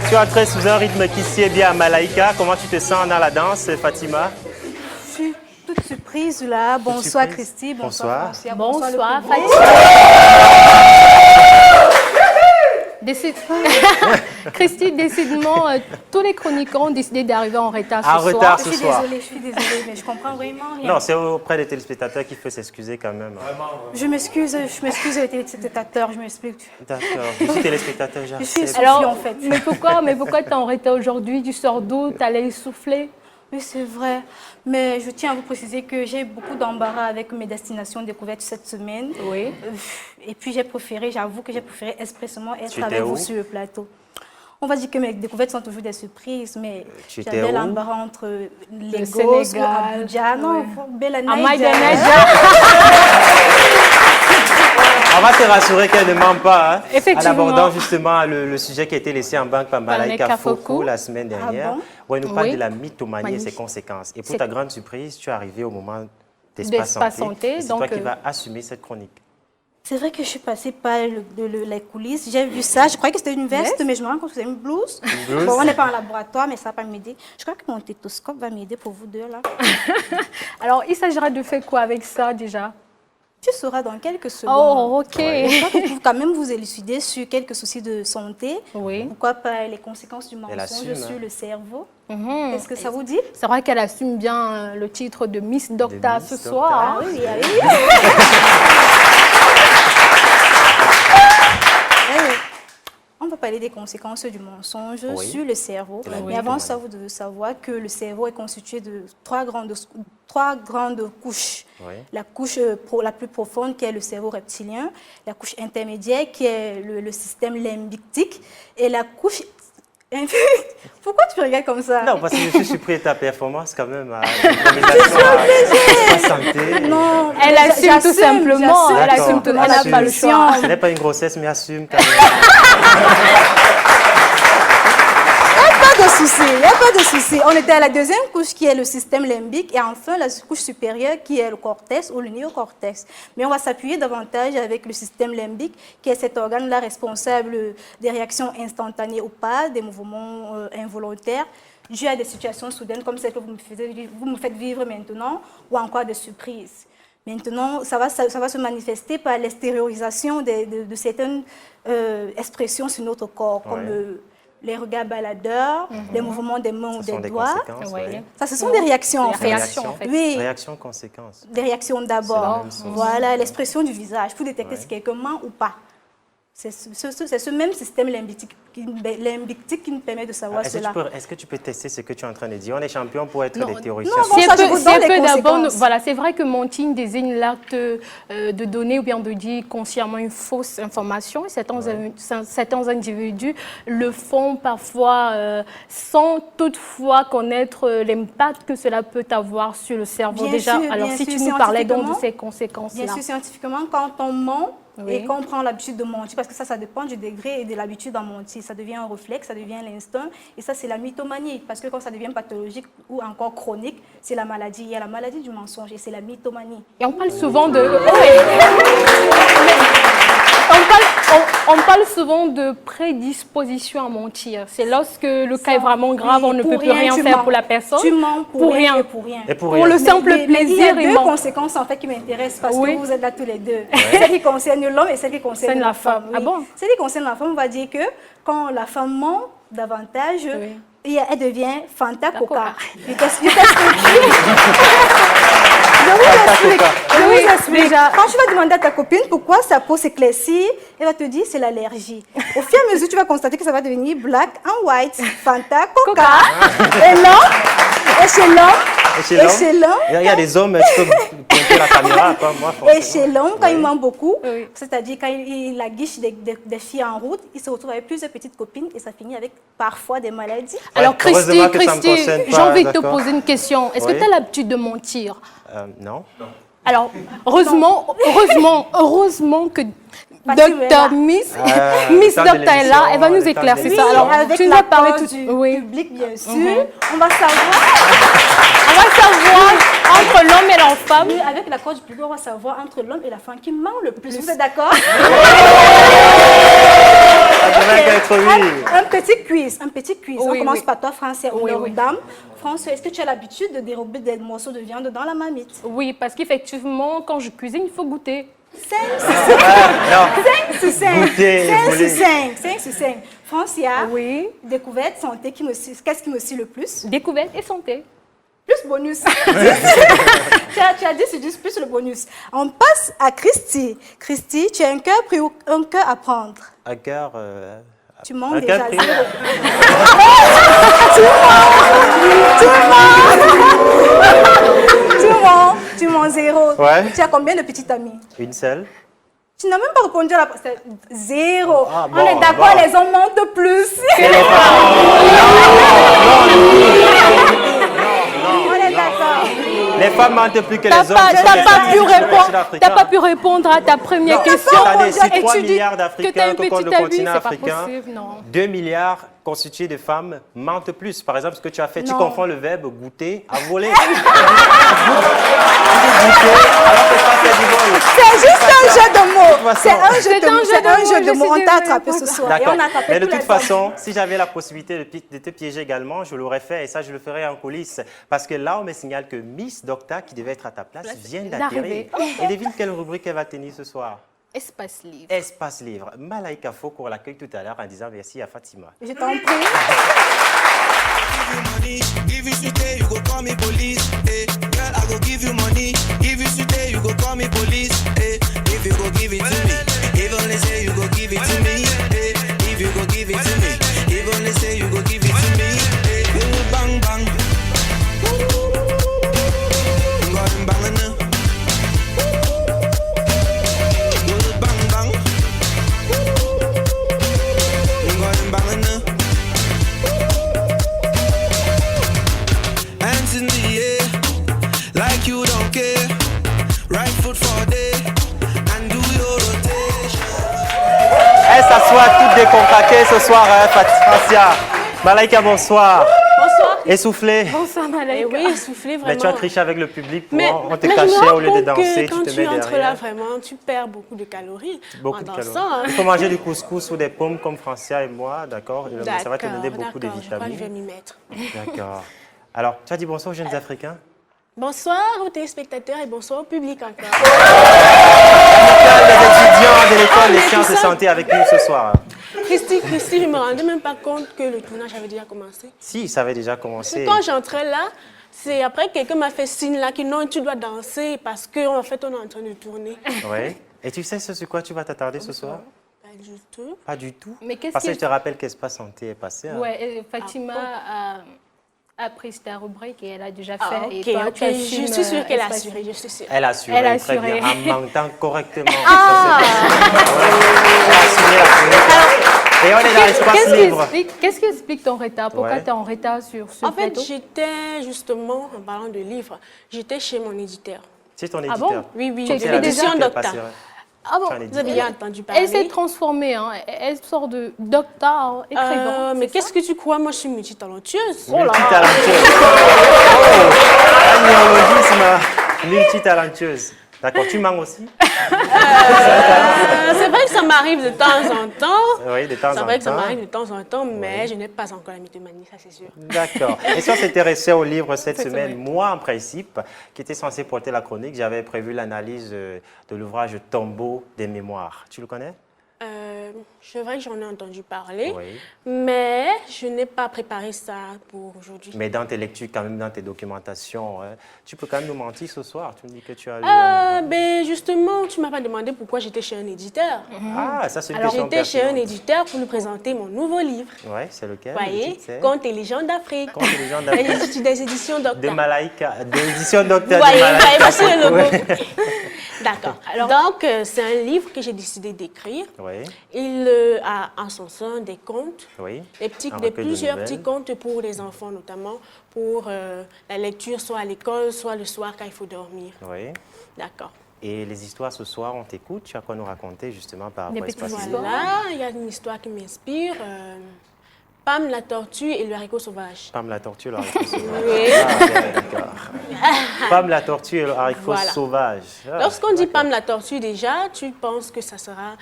Tu es entrée sous un rythme qui sied bien à Malaika. Comment tu te sens dans la danse, Fatima? Je suis toute surprise là. Bonsoir Christy, bonsoir Francia, Bonsoir Christy, décidément, tous les chroniqueurs ont décidé d'arriver en retard ce soir. Je suis désolée, mais je comprends vraiment rien. Non, c'est auprès des téléspectateurs qu'il faut s'excuser quand même. Je m'excuse les téléspectateurs, je m'explique. D'accord, je suis téléspectateur, je suis Sophie alors, en fait. Mais pourquoi tu es en retard aujourd'hui? Tu sors d'où? Tu allais souffler? Oui, c'est vrai. Mais je tiens à vous préciser que j'ai beaucoup d'embarras avec mes destinations découvertes cette semaine. Oui. Et puis j'avoue que j'ai préféré expressément être avec vous sur le plateau. On va dire que mes découvertes sont toujours des surprises, mais j'avais l'embarras entre Lagos, Abuja, non, Belanaïda. On va te rassurer qu'elle ne ment pas. Hein, en abordant justement le sujet qui a été laissé en banque par Malaika Foko la semaine dernière. Ah bon? Où elle nous parle de la mythomanie et ses conséquences. Et pour ta grande surprise, tu es arrivé au moment d'Espace Santé. C'est toi qui vas assumer cette chronique. C'est vrai que je suis passée par les coulisses. J'ai vu ça. Je croyais que c'était une veste, mais je me rends compte que c'est une blouse. Bon, on n'est pas en laboratoire, mais ça va pas m'aider. Je crois que mon stéthoscope va m'aider pour vous deux là. Alors, il s'agira de faire quoi avec ça déjà? Tu sauras dans quelques secondes. Oh, ok. Je crois que pour quand même vous élucider sur quelques soucis de santé. Oui. Pourquoi pas les conséquences du mensonge sur le cerveau. Est-ce que ça vous dit? C'est vrai qu'elle assume bien le titre de Miss Doctor ce soir. Ah oui, oui. On va parler des conséquences du mensonge sur le cerveau. Mais avant ça, vous devez savoir que le cerveau est constitué de trois grandes couches. La couche la plus profonde qui est le cerveau reptilien, la couche intermédiaire qui est le système limbique et la couche... Pourquoi tu regardes comme ça? Non, parce que je suis surpris de ta performance quand même. Non, elle assume tout simplement. Elle assume tout. Elle n'a pas le choix. Ce n'est pas une grossesse, mais assume quand même. Il n'y a pas de souci. On était à la deuxième couche qui est le système limbique et enfin la couche supérieure qui est le cortex ou le néocortex. Mais on va s'appuyer davantage avec le système limbique qui est cet organe-là responsable des réactions instantanées ou pas, des mouvements involontaires, dû à des situations soudaines comme celle que vous me faites vivre maintenant ou encore des surprises. Maintenant, ça va se manifester par l'extériorisation de certaines expressions sur notre corps, comme les regards baladeurs, les mouvements des mains ou des doigts. Ça, ce sont des réactions, en fait. Oui. Réactions, conséquences. Des réactions d'abord. Voilà, l'expression du visage pour détecter si quelqu'un ment ou pas. C'est ce même système limbique qui nous permet de savoir cela. Est-ce que tu peux tester ce que tu es en train de dire? On est champion pour être des théoriciens. C'est vrai que mentir désigne l'acte de donner ou bien de dire consciemment une fausse information. Certains individus le font parfois sans toutefois connaître l'impact que cela peut avoir sur le cerveau. Alors si tu nous parlais donc de ces conséquences-là. Bien sûr, scientifiquement, quand on ment, et qu'on prend l'habitude de mentir, parce que ça dépend du degré et de l'habitude à mentir. Ça devient un réflexe, ça devient l'instinct, et ça, c'est la mythomanie. Parce que quand ça devient pathologique ou encore chronique, c'est la maladie. Il y a la maladie du mensonge et c'est la mythomanie. Et on parle souvent de... On parle souvent de prédisposition à mentir. C'est lorsque le cas est vraiment grave, on ne peut plus rien faire pour la personne. Tu mens pour rien. Pour le simple plaisir. Il y a deux conséquences en fait qui m'intéressent parce que vous êtes là tous les deux. Celle qui concerne l'homme et celle qui concerne la femme. Ah bon? Celle qui concerne la femme, on va dire que quand la femme ment davantage, elle devient Fanta Coca. Je vous explique. vous explique. Déjà. Quand tu vas demander à ta copine pourquoi sa peau s'éclaircit, elle va te dire c'est l'allergie. Au fur et à mesure, tu vas constater que ça va devenir black and white, Fanta, Coca. Et l'homme, et chez l'homme, il y a des hommes, tu peux pointer la caméra, pas moi. Et chez l'homme, quand il ment beaucoup, c'est-à-dire quand il aguiche des filles en route, il se retrouve avec plusieurs petites copines et ça finit avec parfois des maladies. Alors Christy, j'ai envie de te poser une question. Est-ce que tu as l'habitude de mentir? Non. Alors, heureusement que Docteur Miss Docteur est là, elle va nous éclaircir ça. Alors, avec tu nous as parlé tout du public, bien sûr. On va savoir. On va savoir entre l'homme et la femme. Oui, avec l'accord du public, on va savoir entre l'homme et la femme qui ment le plus. Vous êtes d'accord? Un petit quiz. On commence par toi, Francia, honneur aux dames. Francia, est-ce que tu as l'habitude de dérober des morceaux de viande dans la marmite? Oui, parce qu'effectivement, quand je cuisine, il faut goûter. 5 sur 5. Francia, découverte, santé, qu'est-ce qui me suit le plus? Découverte et santé. Plus bonus. tu as dit c'est 10 plus le bonus. On passe à Christy. Christy, tu as un cœur pris ou un cœur à prendre? Un cœur... Tu mens déjà. Tu mens 0. Ouais. Tu as combien de petites amies? Une seule. Tu n'as même pas répondu à la... 0. Ah, on est d'accord, les hommes mentent plus. On est d'accord. Les femmes mentent plus que les hommes. Tu n'as pas pu répondre à ta première question. Si 3 milliards d'Africains constituent le continent africain, 2 milliards constitués de femmes mentent plus. Par exemple, ce que tu as fait, tu confonds le verbe goûter à voler. C'est juste un jeu de mots. C'est un jeu de mots. On t'a attrapé ce soir. D'accord. Mais de toute façon, si j'avais la possibilité de te piéger également, je l'aurais fait et ça, je le ferais en coulisses. Parce que là, on me signale que Miss Docta, qui devait être à ta place, vient d'atterrir. Et devine quelle rubrique elle va tenir ce soir? Espace livre. Espace livre. Malaika Foko l'accueille tout à l'heure en disant merci à Fatima. Je t'en prie. Give you sweet, you go call me police. Hey, girl, I go give you money. Give you sweet, you go call me police. Hey, if you go give it to me, if only say you go give it to me. Hey, if you go give it to me, if only say you go give it to me. Hey, bang bang. Bang bang. Elle s'assoit toute décontractée ce soir, Francia. Malaika, bonsoir. Bonsoir. Essoufflée. Bonsoir, Malaika. Oui, essoufflée, vraiment. Mais tu as triché avec le public, on te mais cachait au lieu de danser, quand tu te mets entres derrière. là, vraiment, tu perds beaucoup de calories. Beaucoup de en calories. dansant, hein. Il faut manger du couscous ou des pommes comme Francia et moi, d'accord? Ça va te donner beaucoup de je crois que je vais vitamines. m'y mettre. D'accord. Alors, tu as dit bonsoir aux jeunes Africains? Bonsoir aux téléspectateurs et bonsoir au public encore. Les étudiants de l'école des sciences de santé avec nous ce soir. Christy, je ne me rendais même pas compte que le tournage avait déjà commencé. Si, ça avait déjà commencé. Quand j'entrais là, c'est après quelqu'un m'a fait signe là que non, tu dois danser parce qu'en fait, on est en train de tourner. Oui. Et tu sais sur quoi tu vas t'attarder ce soir? Pas du tout. Pas du tout? Mais qu'est-ce Parce que je te rappelle qu'Espace Santé est passé. Hein. Ouais, Fatima a pris ta rubrique et elle a déjà fait. Ah, et ok, toi, ok. Je suis sûre qu'elle a assuré, je suis sûre. Elle a assuré, Elle a très assuré. bien, en mentant correctement. Ah. Elle a assuré la première. Et on est dans l'espace libre. Qu'est-ce qui explique ton retard? Pourquoi Ouais. tu es en retard sur ce En fait, plateau? j'étais justement, en parlant de livres, j'étais chez mon éditeur. C'est ton Ah éditeur? bon? Oui, oui, Tu de écris déjà l'édition qu'elle Docta. passerait. Ah bon? Tu en es Vous avez dit. bien entendu parler. Elle s'est transformée, hein. Elle sort de docteur écrivain. Mais qu'est-ce que tu crois? Moi, je suis multitalentueuse. Multitalentueuse. Un néologisme, multitalentueuse. D'accord, tu mens aussi? C'est vrai que ça m'arrive de temps en temps. Oui, de temps en temps. C'est vrai que ça m'arrive de temps en temps, mais je n'ai pas encore la mythomanie, ça c'est sûr. D'accord. Et si on s'intéressait au livre cette semaine, moi, en principe, qui était censé porter la chronique, j'avais prévu l'analyse de l'ouvrage Tombeau des mémoires. Tu le connais? c'est vrai que j'en ai entendu parler, Oui. mais je n'ai pas préparé ça pour aujourd'hui. Mais dans tes lectures, quand même, dans tes documentations, hein, tu peux quand même nous mentir ce soir. Tu me dis que tu as lu... Ben justement, tu m'as pas demandé pourquoi j'étais chez un éditeur. Ah, ça c'est une Alors question j'étais chez un pertinente. éditeur pour lui présenter mon nouveau livre. Oui, c'est lequel? Vous voyez, le titre, c'est Contes et légendes d'Afrique. Contes et légendes d'Afrique. Des éditions De Docteur. Malaika, d'édition Docteur Vous de voyez, Malaika. voici le logo. Ouais. D'accord. Donc, c'est un livre que j'ai décidé d'écrire. Oui, Il a en son sein des contes, oui. des Un recueil de plusieurs nouvelles. petits contes pour les enfants, notamment pour la lecture, soit à l'école, soit le soir quand il faut dormir. Oui. D'accord. Et les histoires ce soir, on t'écoute. Tu as quoi nous raconter justement par Des rapport à petites Espace histoires. Libre? Voilà, il y a une histoire qui m'inspire. Pam la tortue et le haricot sauvage. Pam la tortue et le haricot sauvage. Oui. Ah, bien, d'accord. Pam la tortue et le haricot Voilà. sauvage. Ah, Lorsqu'on dit d'accord. Pam la tortue, déjà, tu penses que ça sera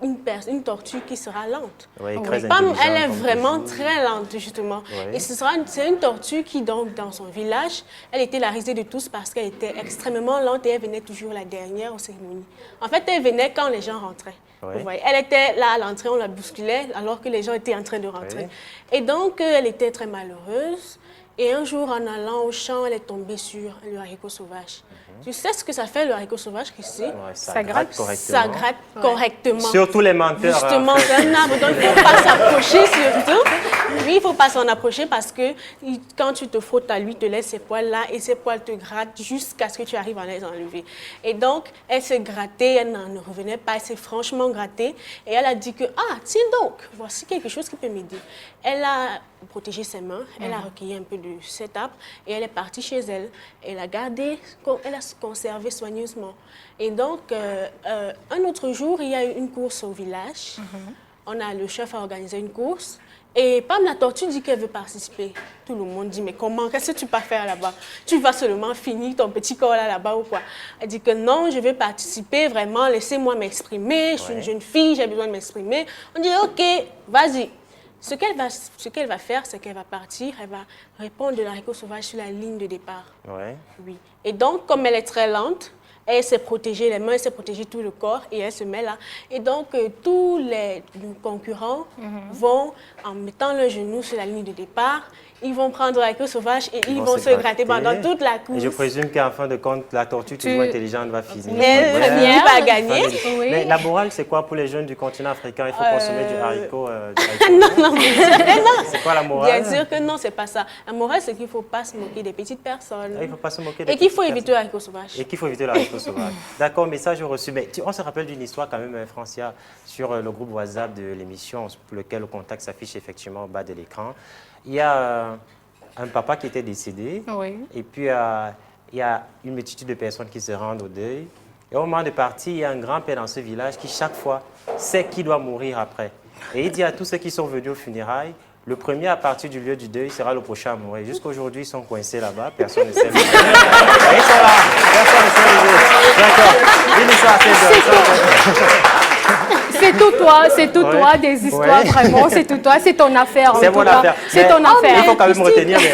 une tortue qui sera lente. Oui, très Pam, intelligente, elle est comme vraiment toujours. très lente, justement. Oui. Et c'est une tortue qui, donc, dans son village, elle était la risée de tous parce qu'elle était extrêmement lente et elle venait toujours la dernière aux cérémonies. En fait, elle venait quand les gens rentraient. Oui. Vous voyez, elle était là à l'entrée, on la bousculait alors que les gens étaient en train de rentrer. Oui. Et donc, elle était très malheureuse. Et un jour, en allant au champ, elle est tombée sur le haricot sauvage. Tu sais ce que ça fait, le haricot sauvage, Chrissy? Ouais, ça gratte correctement. Ça gratte correctement. Surtout les menteurs. Justement, hein. c'est un arbre, donc il ne faut pas s'approcher surtout. Oui, il ne faut pas s'en approcher parce que quand tu te frottes à lui, il te laisse ces poils-là et ces poils te grattent jusqu'à ce que tu arrives à les enlever. Et donc, elle s'est grattée, elle n'en revenait pas, elle s'est franchement grattée et elle a dit que, ah, tiens donc, voici quelque chose qui peut m'aider. Elle a protégé ses mains, elle a recueilli un peu de cet arbre et elle est partie chez elle. Elle a gardé, elle a conservé soigneusement. Et donc, un autre jour, il y a eu une course au village. Le chef a organisé une course. Et Pam la tortue dit qu'elle veut participer. Tout le monde dit, mais comment, qu'est-ce que tu vas faire là-bas? Tu vas seulement finir ton petit corps là-bas ou quoi? Elle dit que non, je veux participer, vraiment, laissez-moi m'exprimer. Je suis une jeune fille, j'ai besoin de m'exprimer. On dit, OK, vas-y. Ce qu'elle va faire, c'est qu'elle va partir, elle va répondre de l'haricot sauvage sur la ligne de départ. Ouais. Oui. Et donc, comme elle est très lente, elle s'est protégée les mains, elle s'est protégée tout le corps et elle se met là. Et donc, tous les concurrents vont, en mettant leurs genoux sur la ligne de départ, ils vont prendre l'haricot sauvage et ils vont se gratter pendant toute la course. Et je présume qu'en fin de compte, la tortue toujours intelligente va finir. Elle va gagner. Oui. Mais la morale, c'est quoi pour les jeunes du continent africain? Il faut consommer du haricot. Non, bien sûr que non. C'est quoi la morale? Bien sûr que non, c'est pas ça. La morale, c'est qu'il ne faut pas se moquer des petites personnes. Il ne faut pas se moquer des Et qu'il faut petites éviter l'haricot sauvage. Et qu'il faut éviter l'haricot sauvage. D'accord, message reçu. Mais on se rappelle d'une histoire quand même, Francia, sur le groupe WhatsApp de l'émission, pour lequel le contact s'affiche effectivement au bas de l'écran. Il y a un papa qui était décédé. Oui. Et puis, il y a une multitude de personnes qui se rendent au deuil. Et au moment de partir, il y a un grand-père dans ce village qui, chaque fois, sait qui doit mourir après. Et il dit à tous ceux qui sont venus aux funérailles, le premier à partir du lieu du deuil sera le prochain à mourir. Jusqu'aujourd'hui, ils sont coincés là-bas, personne ne sait. Et ils sont là, personne ne sait lever. D'accord. Une histoire assez C'est tout toi, des histoires vraiment, c'est tout toi, c'est ton affaire. C'est mon affaire. C'est ton Il affaire. faut quand même retenir. Je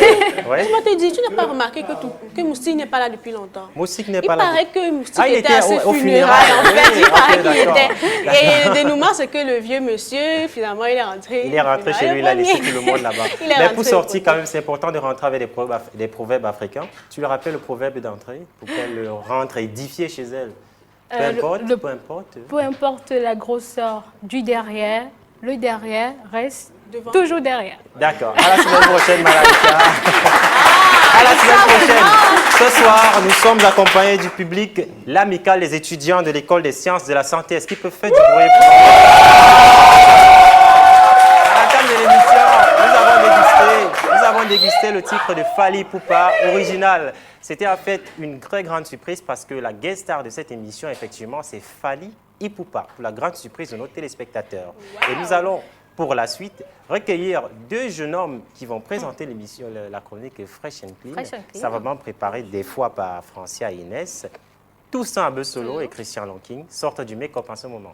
m'étais dit, tu n'as pas remarqué que Moustique n'est pas là depuis longtemps? Moustique n'est Il pas là. paraît que Moustique Ah, il était à était ses au funérailles. En funérailles. fait, Oui, il paraît ok, qu'il d'accord. était. Et le dénouement, c'est que le vieux monsieur, finalement, il est rentré. Il est rentré chez lui, il a laissé tout le monde là-bas. Mais pour sortir, quand même, c'est important de rentrer avec des proverbes africains. Tu lui rappelles le proverbe d'entrée pour qu'elle rentre édifiée chez elle. Peu importe la grosseur du derrière, le derrière reste toujours derrière. D'accord. À la semaine prochaine, Malaika. À la semaine prochaine. Ce soir, nous sommes accompagnés du public, l'amicale des étudiants de l'École des sciences de la santé. Est-ce qu'ils peuvent faire du bruit pour... À la table de l'émission, nous avons dégusté le titre de Fally Ipupa, original. C'était en fait une très grande surprise parce que la guest star de cette émission, effectivement, c'est Fally Ipupa, pour la grande surprise de nos téléspectateurs. Wow. Et nous allons, pour la suite, recueillir deux jeunes hommes qui vont présenter l'émission, la chronique Fresh and Clean. Savamment préparée des fois par Francia et Inès. Toussaint Abesolo et Christian Lonking sortent du make-up en ce moment.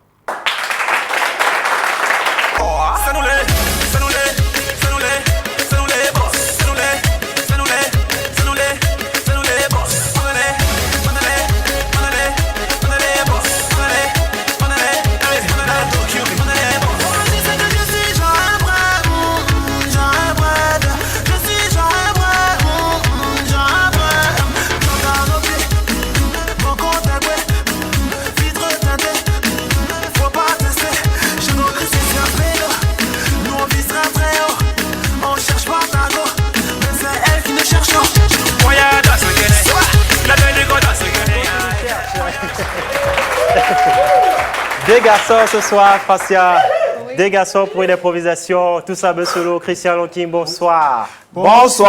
Deux garçons ce soir, Francia. Deux garçons pour une improvisation. Tout ça, solo. Christian Lonking, bonsoir. Bonsoir.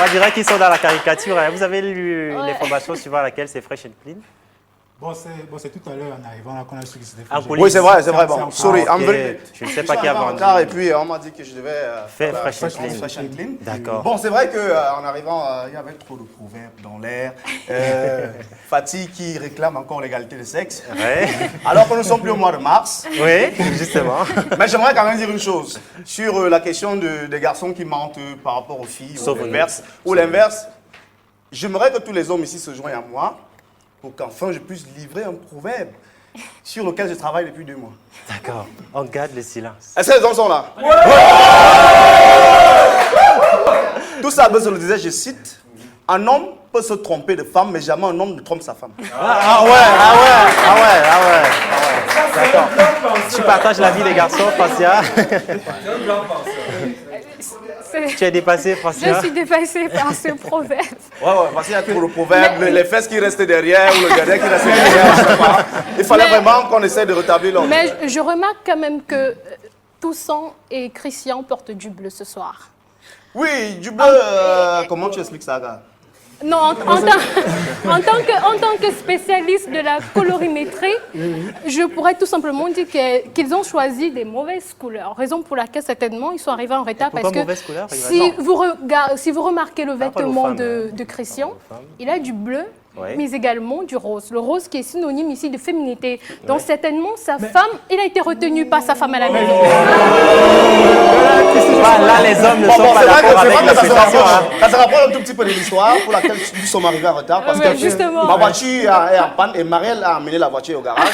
On dirait qu'ils sont dans la caricature. Hein. Vous avez lu l'information suivant laquelle c'est fresh and clean? Bon, c'est tout à l'heure en arrivant qu'on a su que c'était fresh. Oui, c'est vrai. Bon, sorry. Je ne sais pas qui a vendu. Et puis, on m'a dit que je devais faire fresh and clean. D'accord. Bon, c'est vrai qu'en arrivant, il y avait trop de proverbes dans l'air. Fatih qui réclame encore l'égalité de sexe. Ouais. Alors que nous sommes plus au mois de mars. Oui, justement. Mais j'aimerais quand même dire une chose sur la question des garçons qui mentent par rapport aux filles. Ou l'inverse. J'aimerais que tous les hommes ici se joignent à moi pour qu'enfin je puisse livrer un proverbe sur lequel je travaille depuis 2 mois. D'accord. On garde le silence. Est-ce que les hommes sont là? Ouais. Tout ça, je le disais, je cite, un homme peut se tromper de femme, mais jamais un homme ne trompe sa femme. Ah ouais. D'accord. Tu partages la vie des garçons, Francia. Tu es dépassée, Francia? Je suis dépassée par ce proverbe. Ouais, parce qu'il y a toujours le proverbe, les fesses qui restent derrière ou le derrière qui reste derrière, je sais pas. Il fallait vraiment qu'on essaie de rétablir l'ordre. Mais je remarque quand même que Toussaint et Christian portent du bleu ce soir. Oui, du bleu, comment tu expliques ça, gars? Non, en tant que spécialiste de la colorimétrie, je pourrais tout simplement dire qu'ils ont choisi des mauvaises couleurs. Raison pour laquelle, certainement, ils sont arrivés en retard. Parce que si vous remarquez le vêtement de Christian, il a du bleu, mais également du rose. Le rose qui est synonyme ici de féminité. Donc, certainement, sa femme, il a été retenu par sa femme à la maison. Là, les hommes ne sont pas d'accord avec la situation. Ça se rapproche un tout petit peu de l'histoire pour laquelle nous sommes arrivés en retard. Parce que ma voiture est en panne et Marielle a amené la voiture au garage.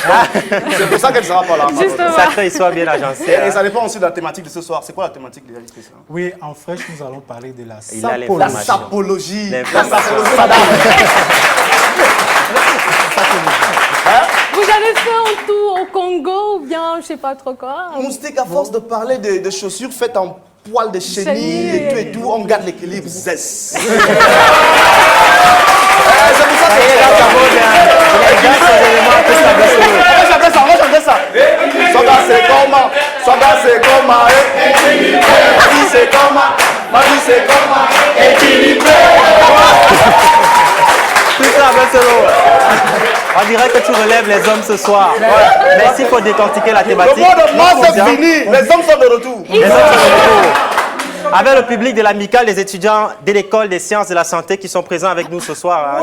C'est pour ça qu'elle ne sera pas là. Sacrée histoire bien agencée. Et ça dépend aussi de la thématique de ce soir. C'est quoi la thématique déjà, Christian? Oui, en fraîche, nous allons parler de la sapologie. La sapologie. Vous avez fait un tour au Congo ou bien je sais pas trop quoi? Moustique, à force de parler de chaussures faites en poils de chenille et tout, on garde l'équilibre. Zès. C'est pour ça que ça. C'est comment, c'est comment, ma vie c'est comment, équilibré. Tout ça, on dirait que tu relèves les hommes ce soir. Mais s'il faut décortiquer la thématique. Le mois de mars est fini, les hommes sont de retour. Avec le public de l'amicale des étudiants de l'école des sciences de la santé qui sont présents avec nous ce soir.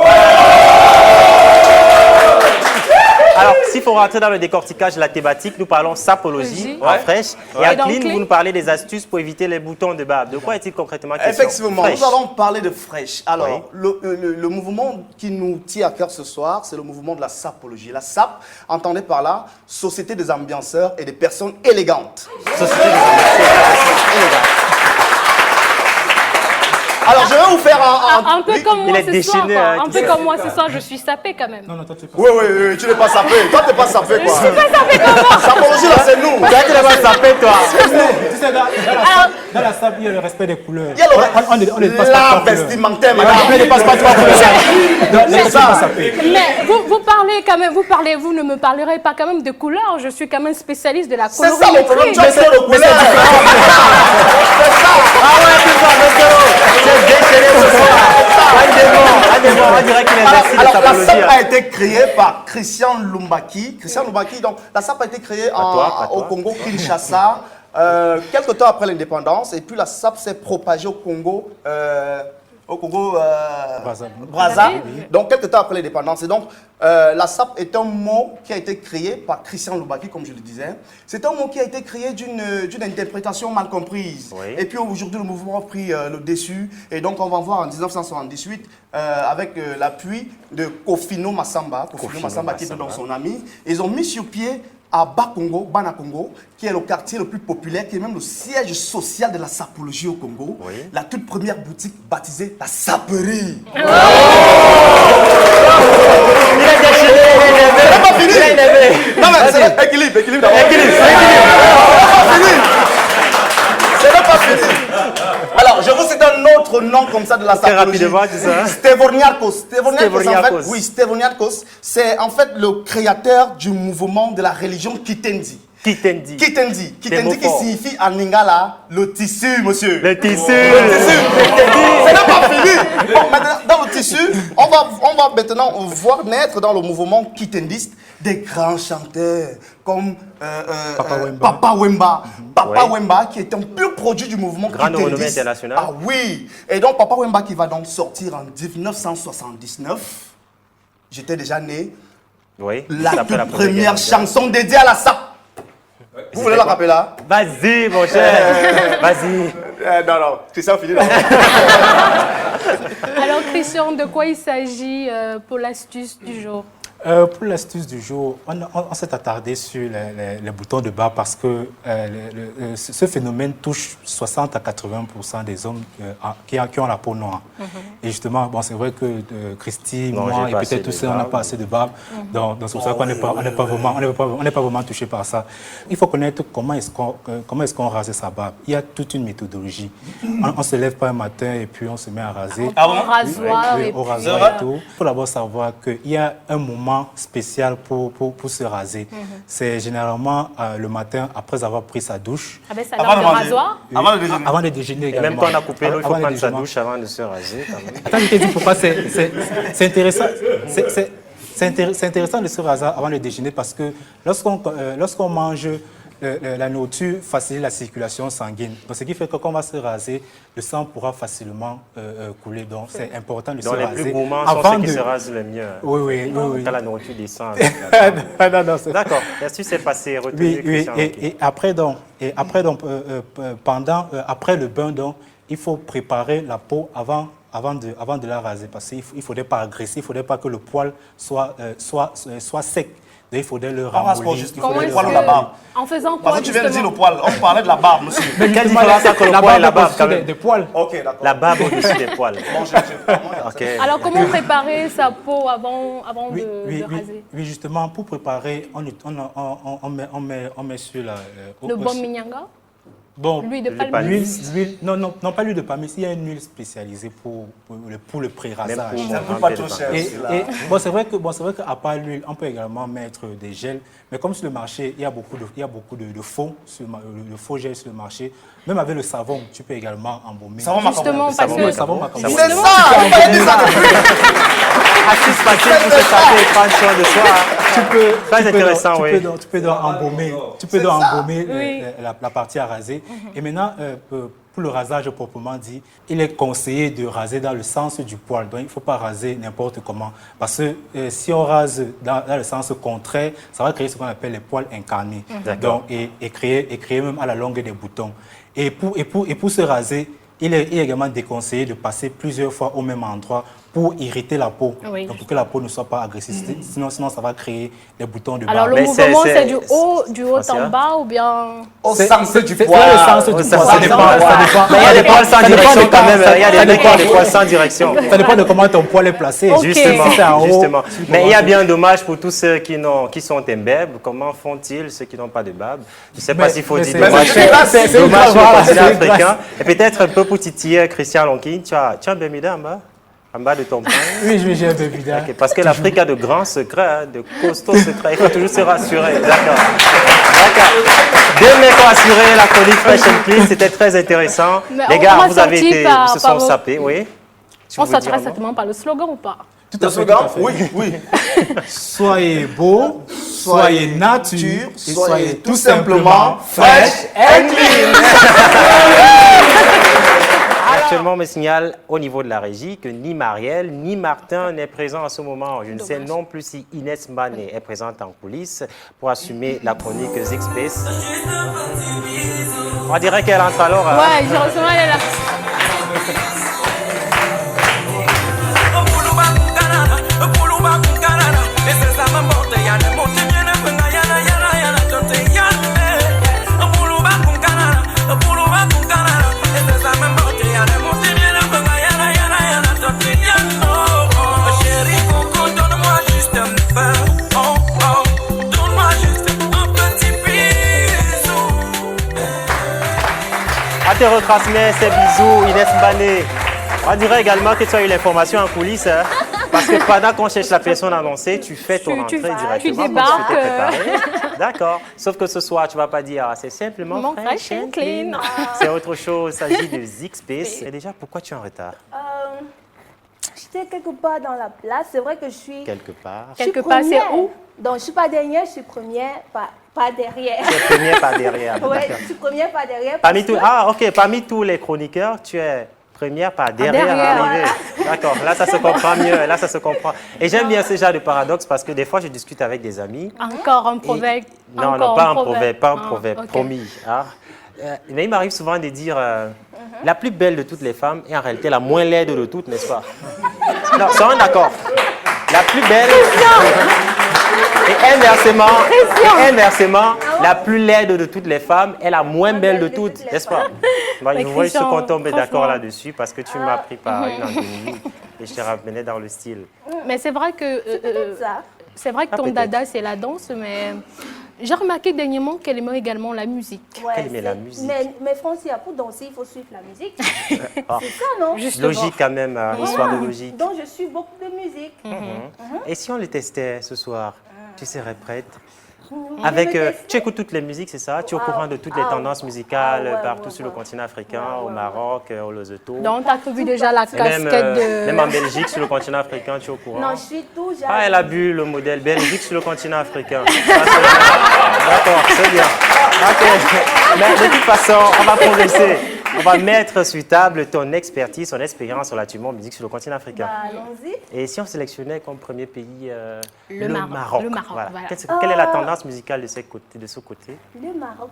Alors, s'il faut rentrer dans le décortiquage de la thématique, nous parlons sapologie en fraîche. Et à Clean, vous nous parlez des astuces pour éviter les boutons de barbe. De quoi est-il concrètement question? Effectivement, nous allons parler de fraîche. Alors, le mouvement qui nous tient à cœur ce soir, c'est le mouvement de la sapologie. La SAP, entendez par là, Société des ambianceurs et des personnes élégantes. Société des ambianceurs et des personnes élégantes. Alors, je vais vous faire un peu comme moi ce soir. Un peu comme moi ce soir, je suis sapé quand même. Non, toi, tu n'es pas sapé. Oui, tu n'es pas sapé. Toi, tu n'es pas sapé, quoi. Je suis pas sapé comment? Sapologie, là, c'est nous. Toi, tu n'es pas sapé, toi. Tu sais, dans la SAP, il y a le respect des couleurs. On ne dépasse pas 3 couleurs. Vestimentaire, madame. On ne dépasse pas 3 couleurs. C'est ça. Mais vous parlez quand même, vous ne me parlerez pas quand même de couleurs. Je suis quand même spécialiste de la colorimétrie. C'est ça le problème, tu as fait de couleurs. C'est ça. Ah ouais, c'est ça, déchaîné ce soir. On dirait qu'il est investi de alors, la SAP a été créée par Christian Lumbaki. Donc, la SAP a été créée au Congo, Kinshasa, quelques temps après l'indépendance. Et puis, la SAP s'est propagée au Congo, Brazza. Donc, quelques temps après l'indépendance. Et donc, la SAP est un mot qui a été créé par Christian Lumbaki, comme je le disais. C'est un mot qui a été créé d'une interprétation mal comprise. Oui. Et puis, aujourd'hui, le mouvement a pris le dessus. Et donc, on va voir en 1978, avec l'appui de Kofino Massamba, qui était donc son ami, ils ont mis sur pied à Bakongo, Banakongo, qui est le quartier le plus populaire, qui est même le siège social de la sapologie au Congo, la toute première boutique baptisée la Saperie. Oh, il est déchaîné, il est pas fini. Non mais c'est équilibre d'abord. C'est pas fini. Alors, je vous cite un autre autre nom comme ça de la sapologie. Stevoniakos. Stevoniakos, c'est en fait le créateur du mouvement de la religion Kitendi. Kitendi qui signifie en lingala le tissu, monsieur. Le tissu. C'est là pas fini. Bon, maintenant, dans le tissu, on va maintenant voir naître dans le mouvement kitendiste des grands chanteurs comme Papa Wemba. Papa Wemba qui est un pur produit du mouvement kitendiste. Grande renommée internationale. Ah oui. Et donc Papa Wemba qui va donc sortir en 1979. J'étais déjà né. Oui. La première chanson dédiée à la SAP. Vous voulez la rappeler là? Vas-y, mon cher. Vas-y. Non, Christian, fini là. Alors, Christian, de quoi il s'agit pour l'astuce du jour? Pour l'astuce du jour, on s'est attardé sur les boutons de barbe parce que ce phénomène touche 60 à 80% des hommes qui ont la peau noire. Et justement, bon, c'est vrai que Christy, moi et peut-être tous ceux, on n'a pas assez de barbe. Donc c'est pour ça qu'on n'est pas vraiment touché par ça. Il faut connaître comment est-ce qu'on rase sa barbe. Il y a toute une méthodologie. On ne se lève pas un matin et puis on se met à raser. Au rasoir et tout. Il faut d'abord savoir qu'il y a un moment spécial pour se raser. C'est généralement le matin après avoir pris sa douche. Avec sa lame de rasoir? Avant de déjeuner également. Même quand on a coupé l'eau, il faut prendre sa douche avant de se raser. Attends, je te dis pourquoi c'est intéressant. C'est intéressant de se raser avant le déjeuner parce que lorsqu'on mange, la nourriture facilite la circulation sanguine. Donc, ce qui fait que quand on va se raser, le sang pourra facilement couler. Donc, c'est important de se raser. Les plus gourmands sont ceux qui se rasent le mieux. Oui. Quand la nourriture descend. D'accord. Qu'est-ce qui s'est passé? Oui. Et après, après le bain, donc, il faut préparer la peau avant de la raser. Parce qu'il ne faudrait pas agresser, il ne faudrait pas que le poil soit sec. Il faudrait le ramollir. Le poil ou la barbe. En faisant quoi? Parce que tu viens de dire le poil. On parlait de la barbe, monsieur. Mais quelle différence entre le poil et la barbe quand même? Des poils. Ok, d'accord. La barbe au-dessus des poils. Alors, comment préparer sa peau avant de raser? Oui, justement, pour préparer, on met sur le bon mignanga? Bon, l'huile de palme. L'huile, non, pas l'huile de palme. Il y a une huile spécialisée pour le pré-rasage. Bon, c'est vrai qu'à part l'huile, on peut également mettre des gels. Mais comme sur le marché, il y a beaucoup de faux gels sur le marché. Même avec le savon, tu peux également embaumer. Justement, parce que... C'est ça, on va dire ça depuis. Astuce facile pour se saper et prendre soin de soi. Très intéressant, oui. Tu peux donc embaumer la partie à raser. Et maintenant, pour le rasage proprement dit, il est conseillé de raser dans le sens du poil. Donc, il ne faut pas raser n'importe comment. Parce que si on rase dans le sens contraire, ça va créer ce qu'on appelle les poils incarnés. Donc, et créer même à la longue des boutons. Et pour se raser, il est également déconseillé de passer plusieurs fois au même endroit pour irriter la peau, donc pour que la peau ne soit pas agressive. Sinon, ça va créer des boutons de barbe. Alors, le mouvement, c'est du haut en bas ou bien... Au sens du poil. Ça dépend. Mais il y a des poils sans direction quand même. Il y a des poils sans direction. Ça dépend de comment ton poil est placé. Justement. Mais il y a bien dommage pour tous ceux qui sont imbèbes. Comment font-ils, ceux qui n'ont pas de barbe? Je ne sais pas s'il faut dire dommage sur le continent africain. Et peut-être un peu pour titiller Christian Lonkin, tu as un bémida en bas de ton poing? Oui, j'ai un bémida. Okay, parce que l'Afrique a de grands secrets, de costauds secrets. Il faut toujours se rassurer. D'accord. Deux mecs ont assuré la chronique Fashion Clean. C'était très intéressant. Mais les gars, vous se sont sapés, oui? On sortira certainement par le slogan ou pas? Le slogan? Oui. Soyez beau, soyez nature, et soyez tout simplement fresh and clean. Actuellement, on me signale au niveau de la régie que ni Marielle ni Martin n'est présent à ce moment. Je ne sais non plus si Inès Mané est présente en coulisses pour assumer la chronique Express. On dirait qu'elle entre alors. Ouais, je ressens elle est là. À te retransmettre ces bisous, Inès Mané. On dirait également que tu as eu l'information en coulisses, hein, parce que pendant qu'on cherche la personne annoncée, tu fais ton entrée directement. Tu débarques. D'accord. Sauf que ce soir, tu ne vas pas dire, c'est simplement fresh and clean. C'est autre chose, il s'agit de Zixpace. Et déjà, pourquoi tu es en retard? J'étais quelque part dans la place. C'est vrai que je suis... Quelque part. Quelque part, c'est où? Donc, je ne suis pas dernière, je suis première, pas derrière. Tu es première, pas derrière. Oui, je suis première, pas derrière. Parmi tous les chroniqueurs, tu es première, pas derrière à arriver. D'accord, là, ça se comprend mieux. Là, ça se comprend. Et j'aime bien ce genre de paradoxe parce que des fois, je discute avec des amis. Encore un proverbe. Non, pas un proverbe, promis. Hein. Mais il m'arrive souvent de dire la plus belle de toutes les femmes est en réalité la moins laide de toutes, n'est-ce pas? Non, soyons d'accord. La plus belle et inversement, la plus laide de toutes les femmes est la moins belle de toutes, n'est-ce pas? Je vois ce qu'on tombe d'accord là-dessus parce que tu m'as pris par une entenue et je te ramenais dans le style. Mais c'est vrai que ton dada, c'est la danse, mais j'ai remarqué dernièrement qu'elle aimait également la musique. Ouais, elle aimait la musique. Mais Francia, pour danser, il faut suivre la musique. C'est ça, non? Justement. Logique quand même, histoire de logique. Donc, je suis beaucoup de musique. Et si on le testait ce soir, tu serais prête? Tu écoutes toutes les musiques, c'est ça? Tu es au courant de toutes les tendances musicales partout sur le continent africain, au Maroc, au Lesotho. Donc, tu as prévu déjà la casquette de... Même en Belgique, sur le continent africain, tu es au courant? Non, je suis toujours... elle a bu le modèle Belgique sur le continent africain. D'accord, c'est bien. Mais de toute façon, on va progresser. On va mettre sur table ton expertise, ton expérience relativement en musique sur le continent africain. Allons-y. Et si on sélectionnait comme premier pays le Maroc. Voilà. Quelle est la tendance musicale de ce côté? Le Maroc,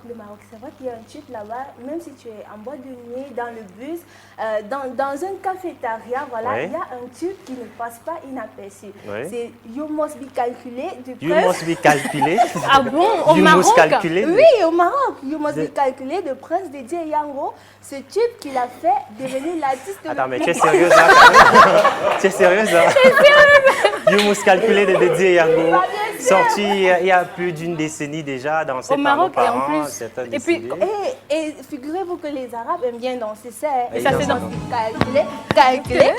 c'est vrai qu'il y a un tube là-bas, même si tu es en boîte de nuit, dans le bus, dans un cafétéria, voilà, il y a un tube qui ne passe pas inaperçu. C'est You Must Be Calculé du Prince. You Must Be Calculé. Ah bon? Au Maroc? Oui, au Maroc. You Must Be Calculé de Prince Didier Yango. Ce tube qu'il a fait devenir l'artiste de... Attends, mais tu es sérieuse là? Tu es sérieuse là? You Must Calculé de Didier Yango, sorti il y a plus d'une décennie déjà, dansé par nos parents. Au Maroc et en plus. Et figurez-vous que les Arabes aiment bien danser ça. Et ça c'est dans... Calculé.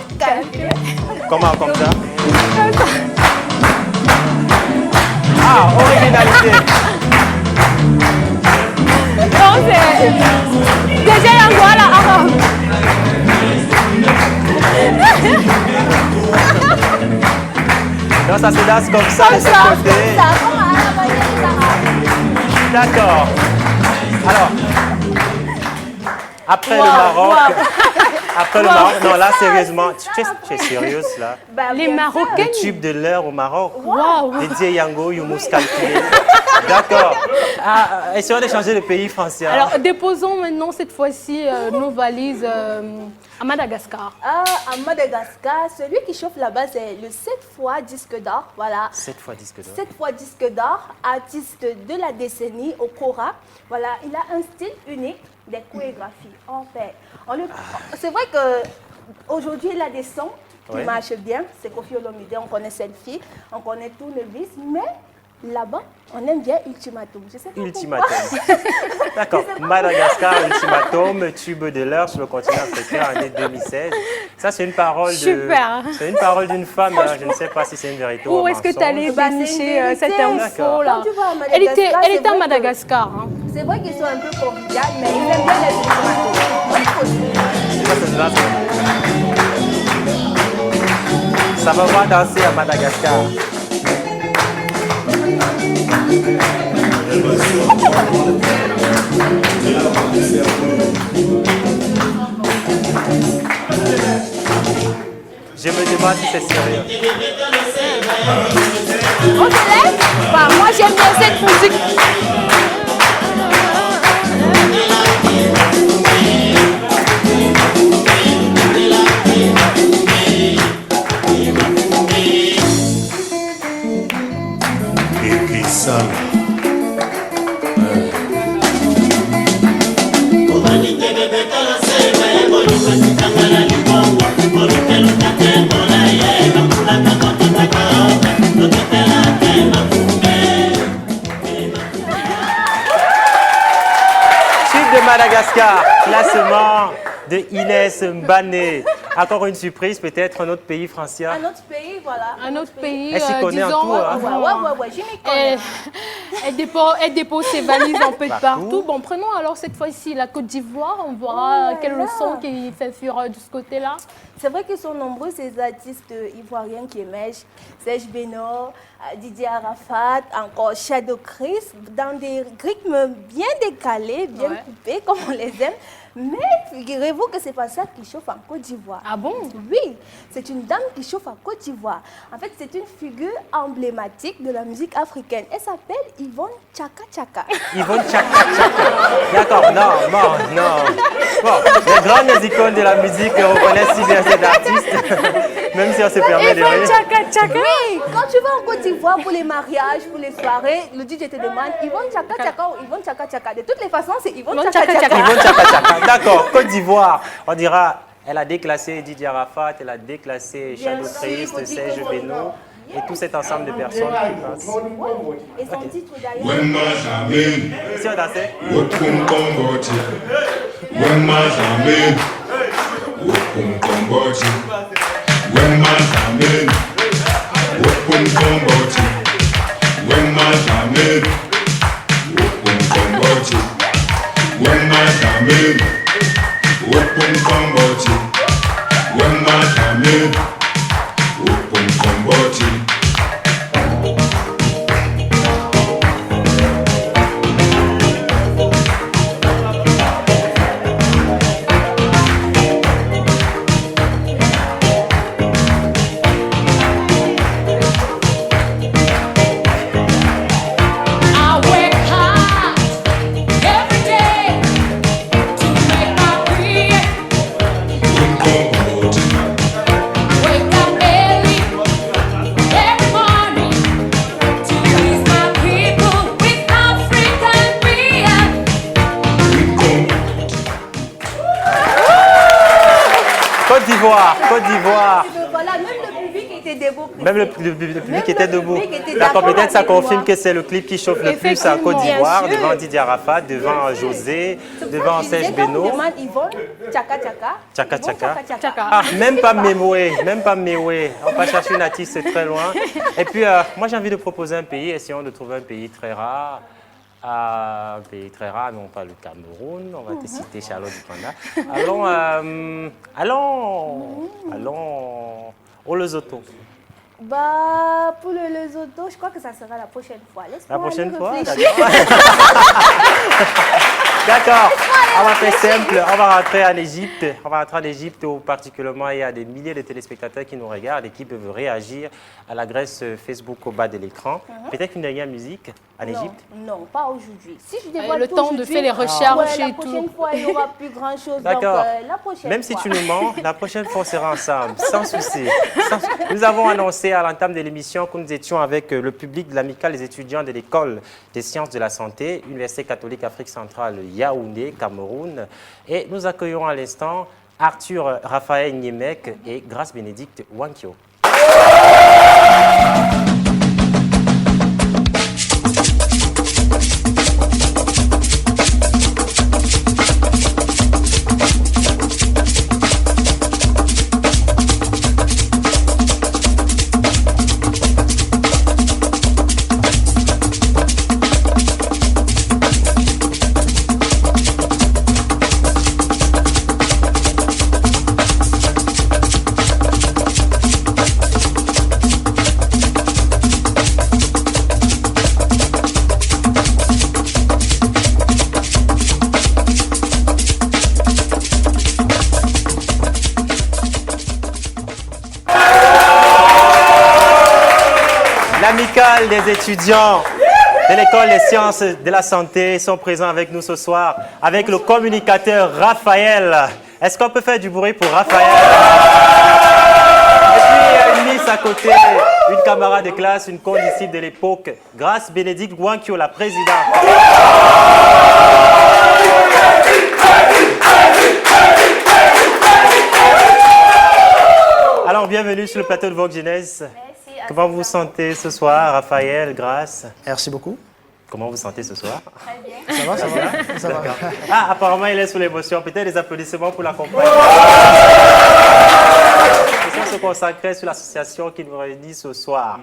Comment, comme ça? Ah, originalité. Non, c'est... Déjà, Yango à la arabe. Non, ça se danse comme ça, de ce côté. D'accord. Alors, après le Maroc... Après le Maroc, non là sérieusement, tu es sérieuse là? Les Marocains. Le tube de l'heure au Maroc. Wow. Didier Yango, You Must Calculé. D'accord. Essayons de changer de pays, Francia. Alors déposons maintenant cette fois-ci nos valises à Madagascar. À Madagascar, celui qui chauffe là-bas, c'est le 7 fois disque d'or. Voilà. 7 fois disque d'or. 7 fois disque d'or, artiste de la décennie au Kora. Voilà, il a un style unique, des chorégraphies. En fait, c'est vrai qu'aujourd'hui, il a des sons qui marchent bien. C'est Koffi Olomide, on connaît Selfie, on connaît Tournevis, mais là-bas, on aime bien Ultimatum. Je sais pas Ultimatum. D'accord. Madagascar, Ultimatum, tube de l'heure sur le continent africain, année 2016. Ça, c'est une parole c'est une parole d'une femme. Je ne sais pas si c'est une vérité ou un mensonge. Où est-ce que tu allais dénicher cette info-là? Elle était à Madagascar. C'est vrai qu'ils sont un peu conviviales, mais ils aiment bien les Ultimatum. Ça va voir danser à Madagascar. Je me demande si c'est sérieux. On te laisse? Moi j'aime bien cette musique. Madagascar, classement de Inès Mbané. Encore une surprise, peut-être un autre pays, Francia. Un autre pays, voilà. Un autre pays, Elle s'y connaît en disons, tout, hein. Ouais, je m'y connais. Elle dépose ses valises un peu de partout. Bon, prenons alors cette fois-ci la Côte d'Ivoire. On verra quelle leçon qui fait fureur de ce côté-là. C'est vrai qu'ils sont nombreux, ces artistes ivoiriens qui émergent. Serge Beno, Didier Arafat, encore Shadow Chris, dans des rythmes bien décalés, bien coupés, comme on les aime. Mais figurez-vous que c'est pas ça qui chauffe en Côte d'Ivoire. Ah bon? Oui, c'est une dame qui chauffe en Côte d'Ivoire. En fait, c'est une figure emblématique de la musique africaine. Elle s'appelle Yvonne Chaka Chaka. Yvonne Chaka Chaka. D'accord, non. Bon, les grandes icônes de la musique reconnaissent si bien cet artiste, même si on se permet de rire. Chaka Chaka. Oui, quand tu vas en Côte d'Ivoire pour les mariages, pour les soirées, le DJ te demande Yvonne Chaka Chaka ou Yvonne Chaka Chaka. De toutes les façons, c'est Yvonne Chaka Chaka. Yvonne Chaka Chaka. D'accord, Côte d'Ivoire, on dira, elle a déclassé Didier Arafat, elle a déclassé Shadow Christ, Serge Beno, et tout cet ensemble de personnes qui passent. Et son titre d'ailleurs. Ici on dansait. Côte d'Ivoire. Voilà, même le public était debout. Même le public était debout. D'accord, peut-être ça confirme que c'est le clip qui chauffe le plus à Côte d'Ivoire, devant Didier Arafat, devant José, devant Serge Beno. Chaka Chaka. Ah, même pas Memoué. On va chercher une artiste très loin. Et puis, moi j'ai envie de proposer un pays, essayons de trouver un pays très rare. Un pays très rare, non pas le Cameroun, on va te citer Charlotte Dupanda. Allons au Lesotho. Bah, pour le Lesotho, je crois que ça sera la prochaine fois. La prochaine fois, d'accord. On va faire simple, on va rentrer en Égypte. On va rentrer en Égypte où particulièrement il y a des milliers de téléspectateurs qui nous regardent et qui peuvent réagir à l'adresse Facebook au bas de l'écran. Peut-être une dernière musique en Égypte? Non, pas aujourd'hui. Si je dévoile le temps de faire les recherches et la prochaine fois, il n'y aura plus grand-chose. D'accord. Donc, la prochaine Même fois. si tu nous mens, la prochaine fois, on sera ensemble, sans souci. Nous avons annoncé à l'entame de l'émission que nous étions avec le public de l'amicale des étudiants de l'école des sciences de la santé, Université catholique Afrique centrale, Yaoundé, Cameroun. Et nous accueillons à l'instant Arthur Raphaël Niemek et Grâce Bénédicte Wankio. L'amicale des étudiants de l'école des sciences de la santé sont présents avec nous ce soir, avec le communicateur Raphaël. Est-ce qu'on peut faire du bruit pour Raphaël? Et puis il y a une miss à côté, une camarade de classe, une condisciple de l'époque, Grâce Bénédicte Wankio, la présidente. Alors, bienvenue sur le plateau de Vogue Jeunesse. Comment vous vous sentez ce soir, Raphaël, Grâce? Merci beaucoup. Comment vous sentez ce soir? Très bien. Ça va, ça va, ça va. Ah, apparemment, il est sous l'émotion. Peut-être des applaudissements pour l'accompagner. On se consacrer sur l'association qui nous réunit ce soir.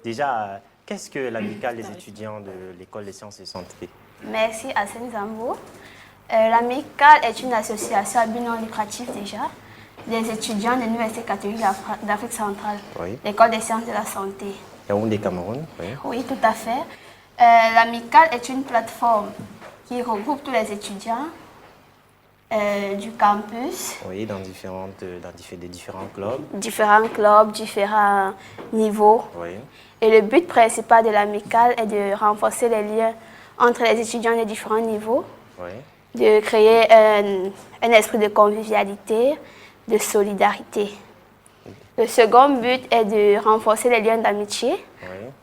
Déjà, qu'est-ce que l'amicale des étudiants de l'École des sciences et santé? Merci à Zambo. L'amicale est une association à but non lucratif déjà des étudiants de l'Université catholique d'Afrique centrale, Oui. l'École des sciences de la santé. Yaoundé, Cameroun. Oui. Oui, tout à fait. L'amicale est une plateforme qui regroupe tous les étudiants du campus. Oui, dans différents clubs. Différents clubs, différents niveaux. Oui. Et le but principal de l'amicale est de renforcer les liens entre les étudiants de différents niveaux, Oui. de créer un esprit de convivialité, de solidarité. Le second but est de renforcer les liens d'amitié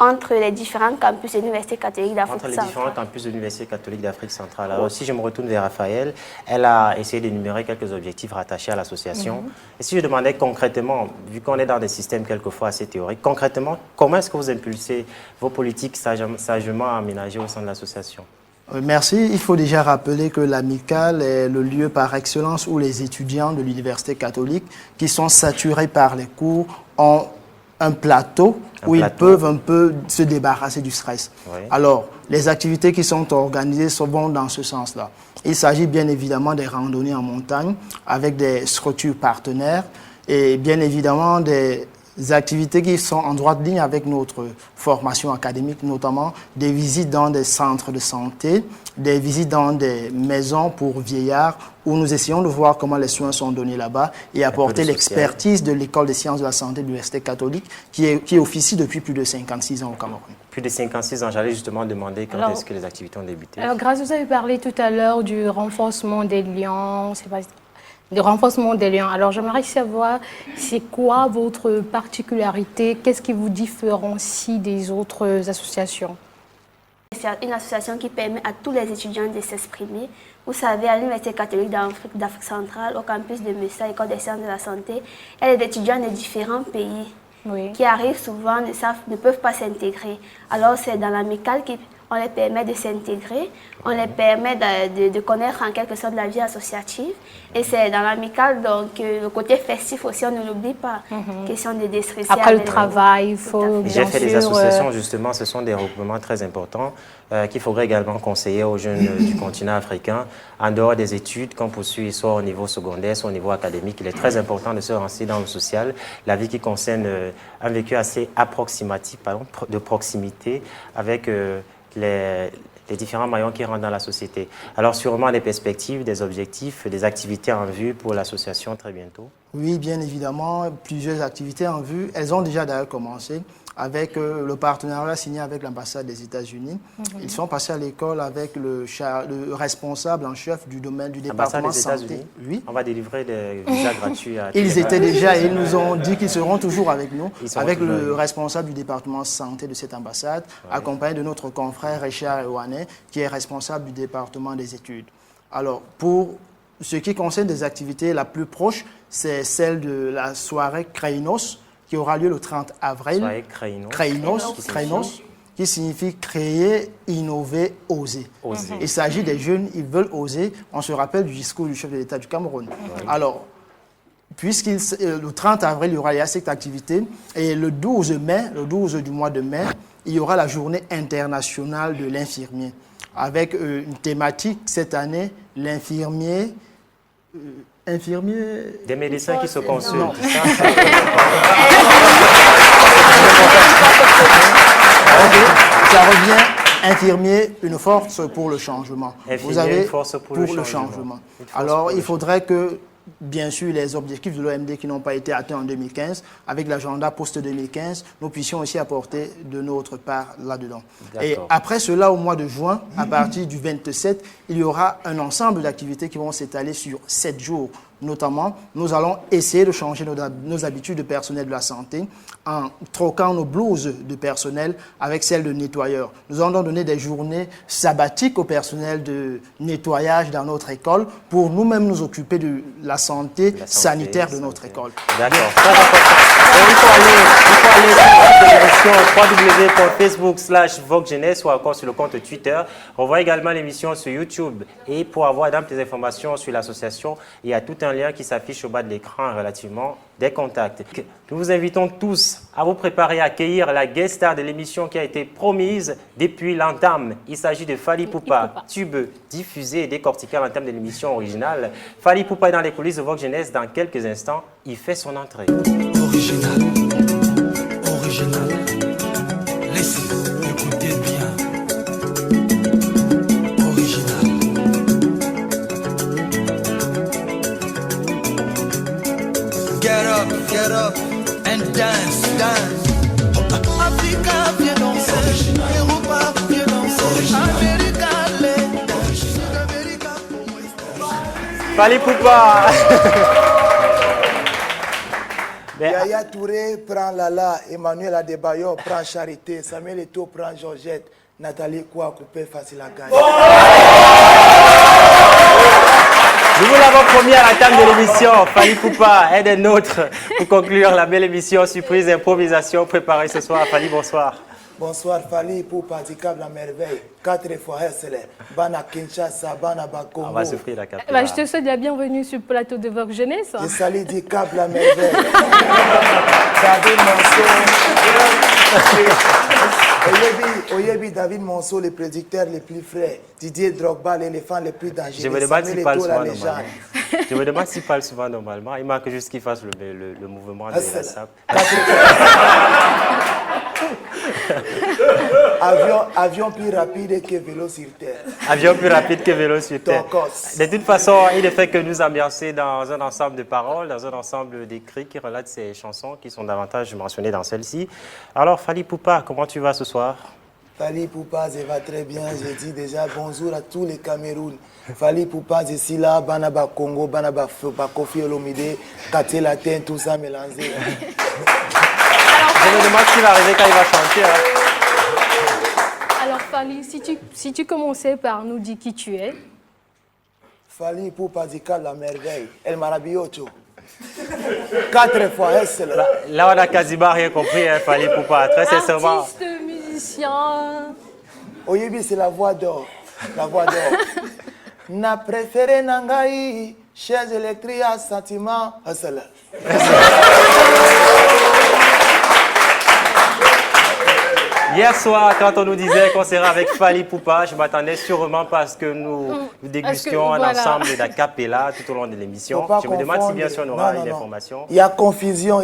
entre les différents campus de l'Université catholique d'Afrique centrale. Entre les différents campus de l'Université catholique d'Afrique centrale. Alors, si je me retourne vers Raphaël, elle a essayé d'énumérer quelques objectifs rattachés à l'association. Et si je demandais concrètement, vu qu'on est dans des systèmes quelquefois assez théoriques, concrètement, comment est-ce que vous impulsez vos politiques sagement aménagées au sein de l'association? Merci. Il faut déjà rappeler que l'amicale est le lieu par excellence où les étudiants de l'Université catholique qui sont saturés par les cours ont un plateau où ils peuvent un peu se débarrasser du stress. Oui. Alors, les activités qui sont organisées vont dans ce sens-là. Il s'agit bien évidemment des randonnées en montagne avec des structures partenaires et bien évidemment des activités qui sont en droite ligne avec notre formation académique, notamment des visites dans des centres de santé, des visites dans des maisons pour vieillards, où nous essayons de voir comment les soins sont donnés là-bas et apporter l'expertise de l'École des sciences de la santé de l'Université catholique qui officie depuis plus de 56 ans au Cameroun. Plus de 56 ans, j'allais justement demander quand est-ce que les activités ont débuté. Alors, Grâce, vous avez parlé tout à l'heure du renforcement des liens, de renforcement des liens. Alors, j'aimerais savoir, c'est quoi votre particularité? Qu'est-ce qui vous différencie des autres associations? C'est une association qui permet à tous les étudiants de s'exprimer. Vous savez, à l'Université catholique d'Afrique centrale, au campus de Messa, École des sciences de la santé, il y a des étudiants de différents pays qui arrivent souvent, ne peuvent pas s'intégrer. Alors, c'est dans l'amicale qu'on les permet de s'intégrer, on les permet de connaître en quelque sorte la vie associative. Et c'est dans l'amicale, donc le côté festif aussi, on ne l'oublie pas. Question de déstresser. Après le travail, il faut J'ai fait des associations, justement, ce sont des regroupements très importants qu'il faudrait également conseiller aux jeunes du continent africain. En dehors des études qu'on poursuit, soit au niveau secondaire, soit au niveau académique, il est très important de se renseigner dans le social, la vie qui concerne un vécu assez approximatif, de proximité, avec les différents maillons qui rentrent dans la société. Alors sûrement des perspectives, des objectifs, des activités en vue pour l'association très bientôt. Oui, bien évidemment, plusieurs activités en vue. Elles ont déjà d'ailleurs commencé avec le partenariat signé avec l'ambassade des États-Unis. Ils sont passés à l'école avec le responsable en chef du domaine du département santé. Oui. On va délivrer des visas gratuits à Ils étaient déjà et ils nous ont dit qu'ils seront toujours avec nous, avec le responsable du département santé de cette ambassade, accompagné de notre confrère Richard Ewanet, qui est responsable du département des études. Alors, pour ce qui concerne des activités, la plus proche, c'est celle de la soirée Kreinos, qui aura lieu le 30 avril. Kreinos, qui signifie créer, innover, oser. Il s'agit des jeunes, ils veulent oser. On se rappelle du discours du chef de l'État du Cameroun. Alors, le 30 avril, il y aura cette activité. Et le 12 mai, le 12 du mois de mai, il y aura la journée internationale de l'infirmier. Avec une thématique cette année, l'infirmier... Des médecins qui se consultent. Ça revient, infirmier, une force pour le changement. Infirmier, vous avez une force pour le changement. Alors, il faudrait que, bien sûr, les objectifs de l'OMD qui n'ont pas été atteints en 2015, avec l'agenda post-2015, nous puissions aussi apporter de notre part là-dedans. Et après cela, au mois de juin, à partir du 27, il y aura un ensemble d'activités qui vont s'étaler sur 7 jours Notamment, nous allons essayer de changer nos habitudes de personnel de la santé en troquant nos blouses de personnel avec celles de nettoyeurs. Nous allons donc donner des journées sabbatiques au personnel de nettoyage dans notre école pour nous-mêmes nous occuper de la santé sanitaire de notre école. D'accord. Il faut aller sur l'émission www.facebook/Vogue Jeunesse ou encore sur le compte Twitter. On voit également l'émission sur YouTube. Et pour avoir d'amples informations sur l'association, il y a tout un lien qui s'affiche au bas de l'écran relativement des contacts. Nous vous invitons tous à vous préparer à accueillir la guest star de l'émission qui a été promise depuis l'entame. Il s'agit de Fally Ipupa, tube diffusé et décortiqué à l'entame de l'émission originale. Fally Ipupa est dans les coulisses de Vogue Jeunesse. Dans quelques instants, il fait son entrée. Original. Laissez, écoutez bien. Original. Get up and dance. Africa, viens danser. Europa, viens danser. America, Fally Ipupa. Yaya Touré prend Lala, Emmanuel Adebayor prend Charité, Samuel Eto'o prend Georgette, Nathalie Kouakoupé facile à gagner. Nous vous l'avons promis à la table de l'émission. Fally Ipupa est des nôtres pour conclure la belle émission surprise improvisation préparée ce soir. Fally, bonsoir. Bonsoir Fally Ipupa, Dicable à merveille, 4 fois excellent, Bana Kinshasa, Bana Bakongo. On va s'offrir la capitale. Je te souhaite la bienvenue sur le plateau de Vogue Jeunesse. Je salue Dicable à merveille. David Monceau. Oyebi David Monceau, le prédicteur le plus frais. Didier Drogba, l'éléphant le plus dangereux. Je me demande s'il parle souvent normalement. Je me demande s'il parle souvent normalement. Il manque juste qu'il fasse le mouvement de la sape. Avion plus rapide que vélo sur terre. Avion plus rapide que vélo sur terre. De toute façon, il ne fait que nous ambiancer dans un ensemble de paroles, dans un ensemble d'écrits qui relatent ces chansons qui sont davantage mentionnées dans celle-ci. Alors, Fally Ipupa, comment tu vas ce soir? Fally Ipupa, je vais très bien. Je dis déjà bonjour à tous les Cameroun. Fally Ipupa, je suis là, Banaba Congo, Banaba Kofi Olomide, Katé Latin, tout ça mélangé. Je me demande s'il va arriver quand il va chanter. Alors Fally, si tu commençais par nous dire qui tu es. Fally Ipupa, Dicable la merveille, El Marabiocho. 4 fois excellent. Là, on n'a quasiment rien compris, hein, Fally Ipupa. Très sincèrement. Artiste, musicien. Oyebi, c'est la voix d'or. La voix d'or. Na préféré Nangaï, chaise électrique à sentiment, excellent. Hier soir, quand on nous disait qu'on serait avec Fally Ipupa, je m'attendais sûrement parce que nous dégustions un ensemble d'acapella tout au long de l'émission. Je me demande si bien sûr on aura une information. Il y a confusion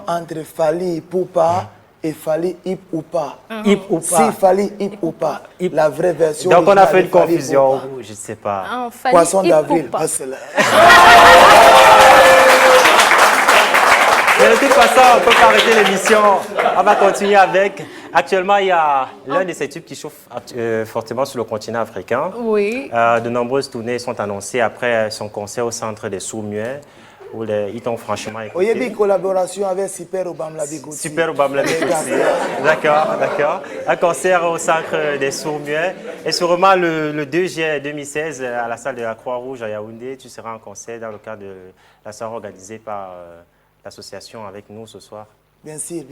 entre Fally Ipupa et Fally Ipupa. Si Fally Ipupa, la vraie version. Donc on a fait une confusion, je ne sais pas. Poisson d'avril. Mais de toute façon, on ne peut pas arrêter l'émission. On va continuer avec. Actuellement, il y a l'un de ces tubes qui chauffe fortement sur le continent africain. Oui. De nombreuses tournées sont annoncées après son concert au Centre des Sourds-Muets, où ils t'ont franchement écouté. Oyebi, collaboration avec Super Obamla Bigouti. Super Obamla Bigouti. D'accord. Un concert au Centre des Sourds-Muets. Et sûrement le 2 juillet 2016, à la salle de la Croix-Rouge à Yaoundé, tu seras en concert dans le cadre de la soirée organisée par l'association avec nous ce soir. Bien sûr.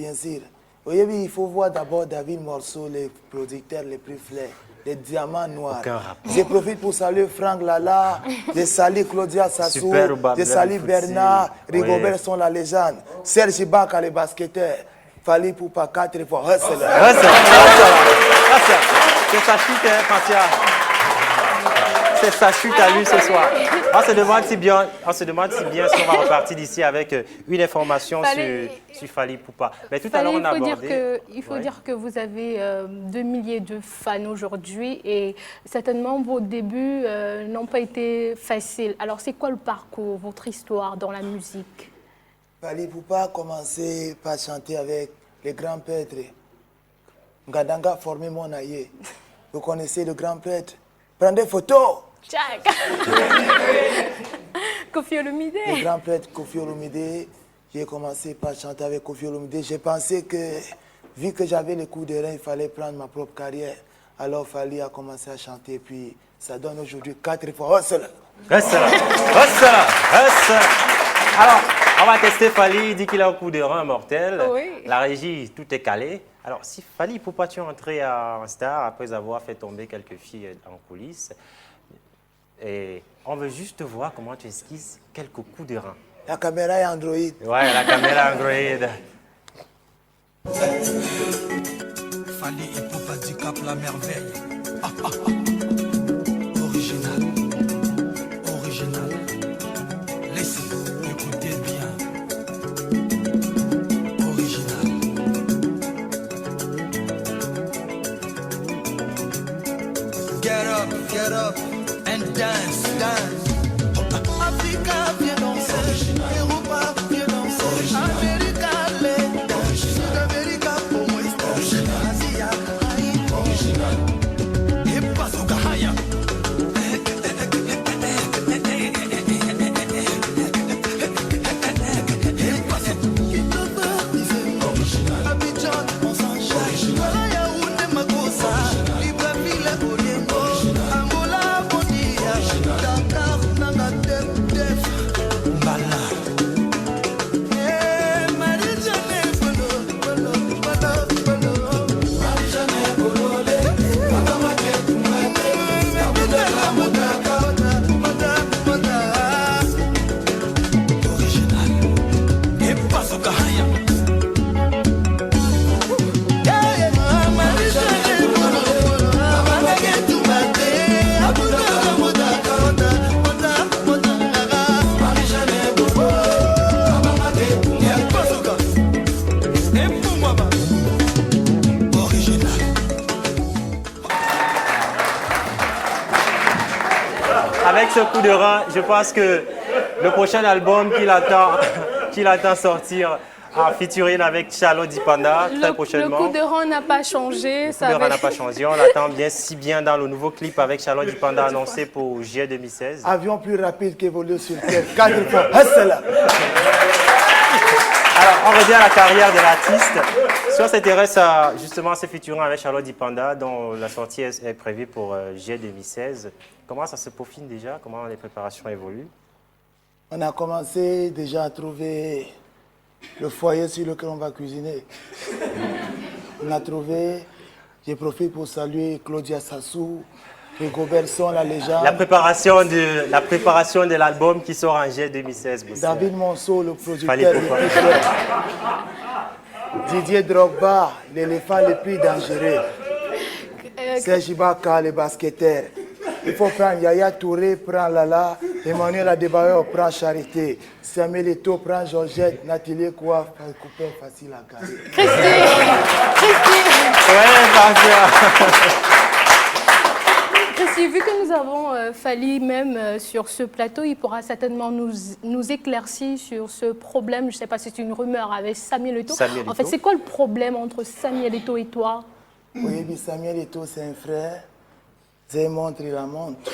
Oyebi, il faut voir d'abord David Morceau, le producteur le plus flair, les diamants noirs. Je profite pour saluer Franck Lala, je salue Claudia Sassou, je salue Bernard, Rigobert sont la légende, Serge Baka, le basketteur, Fally Ipupa 4 fois. C'est sa chute, Francia. C'est sa chute à lui ce soir. On se demande si bien si on va repartir d'ici avec une information sur Fally Ipupa. Mais tout à l'heure, on a abordé... Il faut dire que vous avez 2 milliers de fans aujourd'hui et certainement vos débuts n'ont pas été faciles. Alors, c'est quoi le parcours, votre histoire dans la musique? Fally Ipupa a commencé par chanter avec les grands prêtres. Ngadanga formé mon aïe. Vous connaissez le grand prêtre? Prenez photo. Kofi Olomide. Le grand prêtre Kofi Olomide. J'ai commencé par chanter avec Kofi Olomide. J'ai pensé que, vu que j'avais les coups de rein, il fallait prendre ma propre carrière. Alors Fally a commencé à chanter. Puis ça donne aujourd'hui 4 fois. Hustle. Alors, on va tester Fally. Il dit qu'il a un coup de rein mortel. Oui. La régie, tout est calé. Alors, si Fally, pourquoi tu es entré en star après avoir fait tomber quelques filles en coulisses? Et on veut juste voir comment tu esquisses quelques coups de rein. La caméra est Android. Ouais, la caméra Android. Fally Ipupa du Cap la merveille. Original. Laissez, écoutez bien. Original. Get up and dance. Africa, viens danser. Europa, viens danser. America, les danser. America, pour moi, Asia, original. Et pas au Gahaya. Abidjan, on s'enchaîne. Yaoundé, Makossa. Libreville, Boliengo. Angola, Bondia. Dakar, Nanga, Def. Mbala. Marie-Jeanne, Bolo. Marie-Jeanne, Bolole. Matamake, Kumane. Abidala, Modaka. Original. Et pas au Gahaya. Avec ce coup de rein, je pense que le prochain album qu'il attend sortir en featuring avec Charlotte Dipanda très prochainement. Le coup de rein n'a pas changé. Le coup de rein n'a pas changé. On l'attend bien dans le nouveau clip avec Charlotte Dipanda annoncé pour juillet 2016. Avion plus rapide qu'évolue sur Terre. 4 fois. Hustle. Alors, on revient à la carrière de l'artiste. Si on s'intéresse à justement ce featuring avec Charlotte Dipanda, dont la sortie est prévue pour juillet 2016, comment ça se peaufine déjà? Comment les préparations évoluent? On a commencé déjà à trouver le foyer sur lequel on va cuisiner. On a trouvé, j'ai profité pour saluer Claudia Sassou, Rigobert Son, la légende. La préparation de l'album qui sort en juillet 2016. David Monceau, le producteur le plus cher. Didier Drogba, l'éléphant le plus dangereux. Serge Ibaka, le basketteur. Il faut prendre Yaya Touré, prend Lala, Emmanuel Adebayor, prend Charité, Samuel Eto'o, prend Georgette, Nathalie Kouaf, coupé facile à garder. Christy, vu que nous avons Fally même sur ce plateau, il pourra certainement nous éclaircir sur ce problème. Je ne sais pas si c'est une rumeur avec Samuel Eto'o. En fait, c'est quoi le problème entre Samuel Eto'o et toi? Oui, mais Samuel Eto'o, c'est un frère. J'ai montre, il la montre.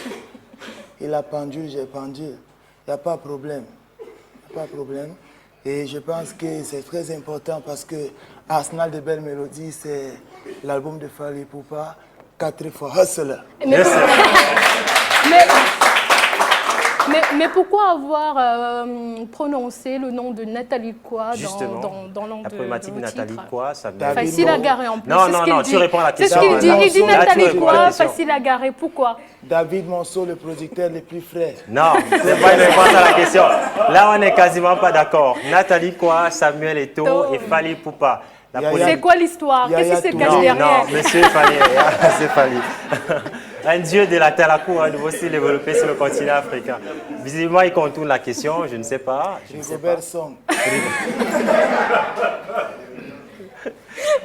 Il a pendu, j'ai pendu. Il n'y a pas de problème. Il n'y a pas de problème. Et je pense que c'est très important parce que Arsenal de Belles Mélodies, c'est l'album de Fally Ipupa, 4 fois Hustle. Mais pourquoi avoir prononcé le nom de Nathalie Quoi dans l'an de la problématique de Nathalie Quoi, ça facile à garer en plus. Non, tu réponds à la question. C'est ce qu'il dit. Il dit Nathalie Quoi, facile à garer. Pourquoi? David Monceau, le producteur le plus frais. Non, c'est pas une réponse à la question. Là, on n'est quasiment pas d'accord. Nathalie Quoi, Samuel Eto'o et Fally Ipupa. C'est quoi l'histoire? Qu'est-ce qui se cache derrière? Non, monsieur Fally, c'est Fally. Un dieu de la Talakou, un nouveau style développé sur le continent africain. Visiblement, il contourne la question, je ne sais pas. Rigobert Song.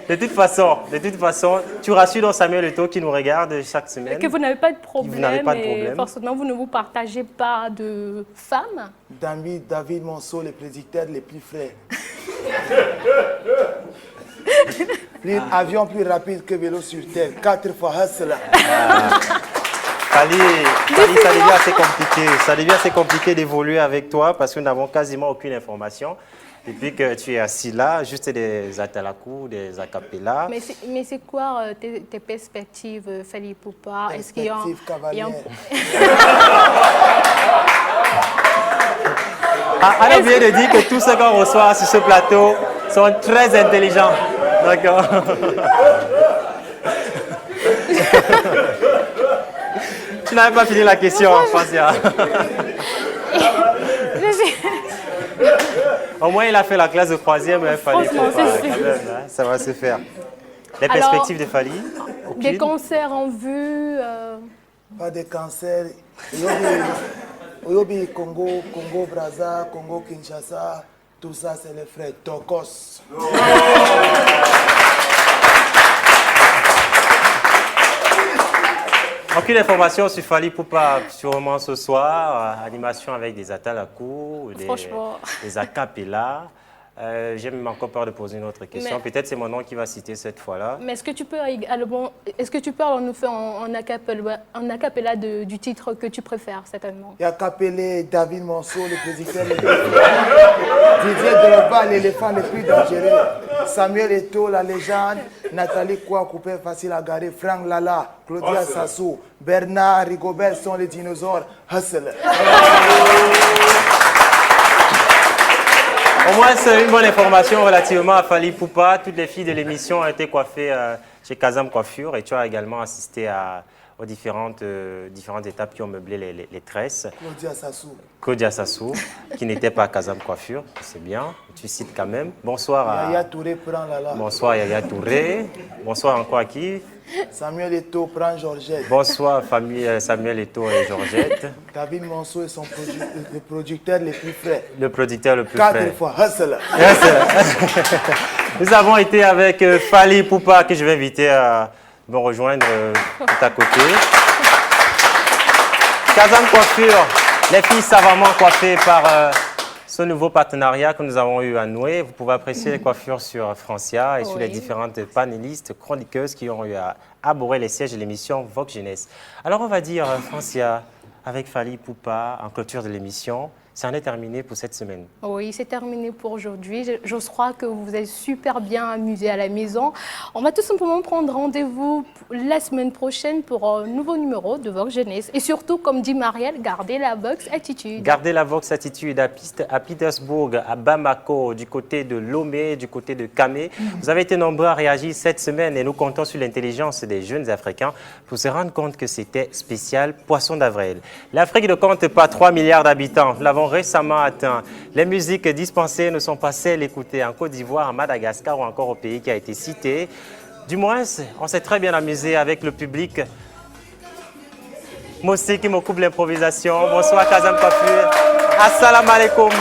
De toute façon, tu rassures dans Samuel Eto'o qui nous regarde chaque semaine. Que vous n'avez pas de problème. Vous n'avez pas de problème. Et forcément, vous ne vous partagez pas de femmes. David Monceau, le prédicteur les plus frais. Avion plus rapide que vélo sur terre. 4 fois Hustle. Fali, ça devient assez compliqué. Ça devient assez compliqué d'évoluer avec toi parce que nous n'avons quasiment aucune information. Depuis que tu es assis là, juste des atalakou, des acapellas. Mais c'est quoi tes perspectives, Fali Poupa? Est-ce qu'il y a Anna vient de dire que tous ceux qu'on reçoit sur ce plateau sont très intelligents. D'accord. Tu n'avais pas fini la question, Francia. Au moins, il a fait la classe de troisième, il fallait ça va se faire. Les perspectives de Fali? Des concerts en vue? Pas de cancer. Oyobi, Congo, Brazza, Congo, Kinshasa, tout ça, c'est les frères Tokos. Aucune information sur Fali Poupa, sûrement ce soir. Animation avec des atalakou, des acapellas. J'ai même encore peur de poser une autre question. Peut-être c'est mon nom qui va citer cette fois-là. Mais est-ce que tu peux alors nous faire un acapella du titre que tu préfères, certainement? Il y a capellé David Monceau, le producteur le plus Didier Drogba, l'éléphant le plus dangereux. Samuel Eto'o, la légende. Nathalie Kwa, coupé facile à garer. Franck Lala, Claudia Sassou, Bernard Rigobert sont les dinosaures. Hustle. Au moins, c'est une bonne information relativement à Fali Poupa. Toutes les filles de l'émission ont été coiffées chez Kazam Coiffure et tu as également assisté aux différentes étapes qui ont meublé les tresses. Claudia Sassou, qui n'était pas à Kazam Coiffure, c'est bien, tu cites quand même. Bonsoir à Yaya Touré, prend Lala. Bonsoir Yaya Touré. Bonsoir encore à qui? Samuel Eto'o, prend Georgette. Bonsoir famille Samuel Eto'o et Georgette. David Monceau est le producteur le plus frais. Le producteur le plus frais. 4 fois, hustle. Nous avons été avec Fali Poupa, que je vais inviter à me rejoindre tout à côté. Kazam Coiffure, les filles savamment coiffées par ce nouveau partenariat que nous avons eu à nouer. Vous pouvez apprécier les coiffures sur Francia et sur les différentes panélistes, chroniqueuses qui ont eu à arborer les sièges de l'émission Vox Jeunesse. Alors on va dire, Francia, avec Fali Poupa, en clôture de l'émission, ça en est terminé pour cette semaine. Oui, c'est terminé pour aujourd'hui. Je crois que vous vous êtes super bien amusés à la maison. On va tout simplement prendre rendez-vous la semaine prochaine pour un nouveau numéro de Vox Jeunesse. Et surtout, comme dit Marielle, gardez la Vox Attitude. Gardez la Vox Attitude à Petersburg, à Bamako, du côté de Lomé, du côté de Kamé. Vous avez été nombreux à réagir cette semaine et nous comptons sur l'intelligence des jeunes Africains pour se rendre compte que c'était spécial Poisson d'avril. L'Afrique ne compte pas 3 milliards d'habitants. Nous l'avons récemment atteint. Les musiques dispensées ne sont pas celles écoutées en Côte d'Ivoire, en Madagascar ou encore au pays qui a été cité. Du moins, on s'est très bien amusé avec le public. Moi aussi qui me coupe l'improvisation. Bonsoir Kazam Coiffure. Assalamu alaikum.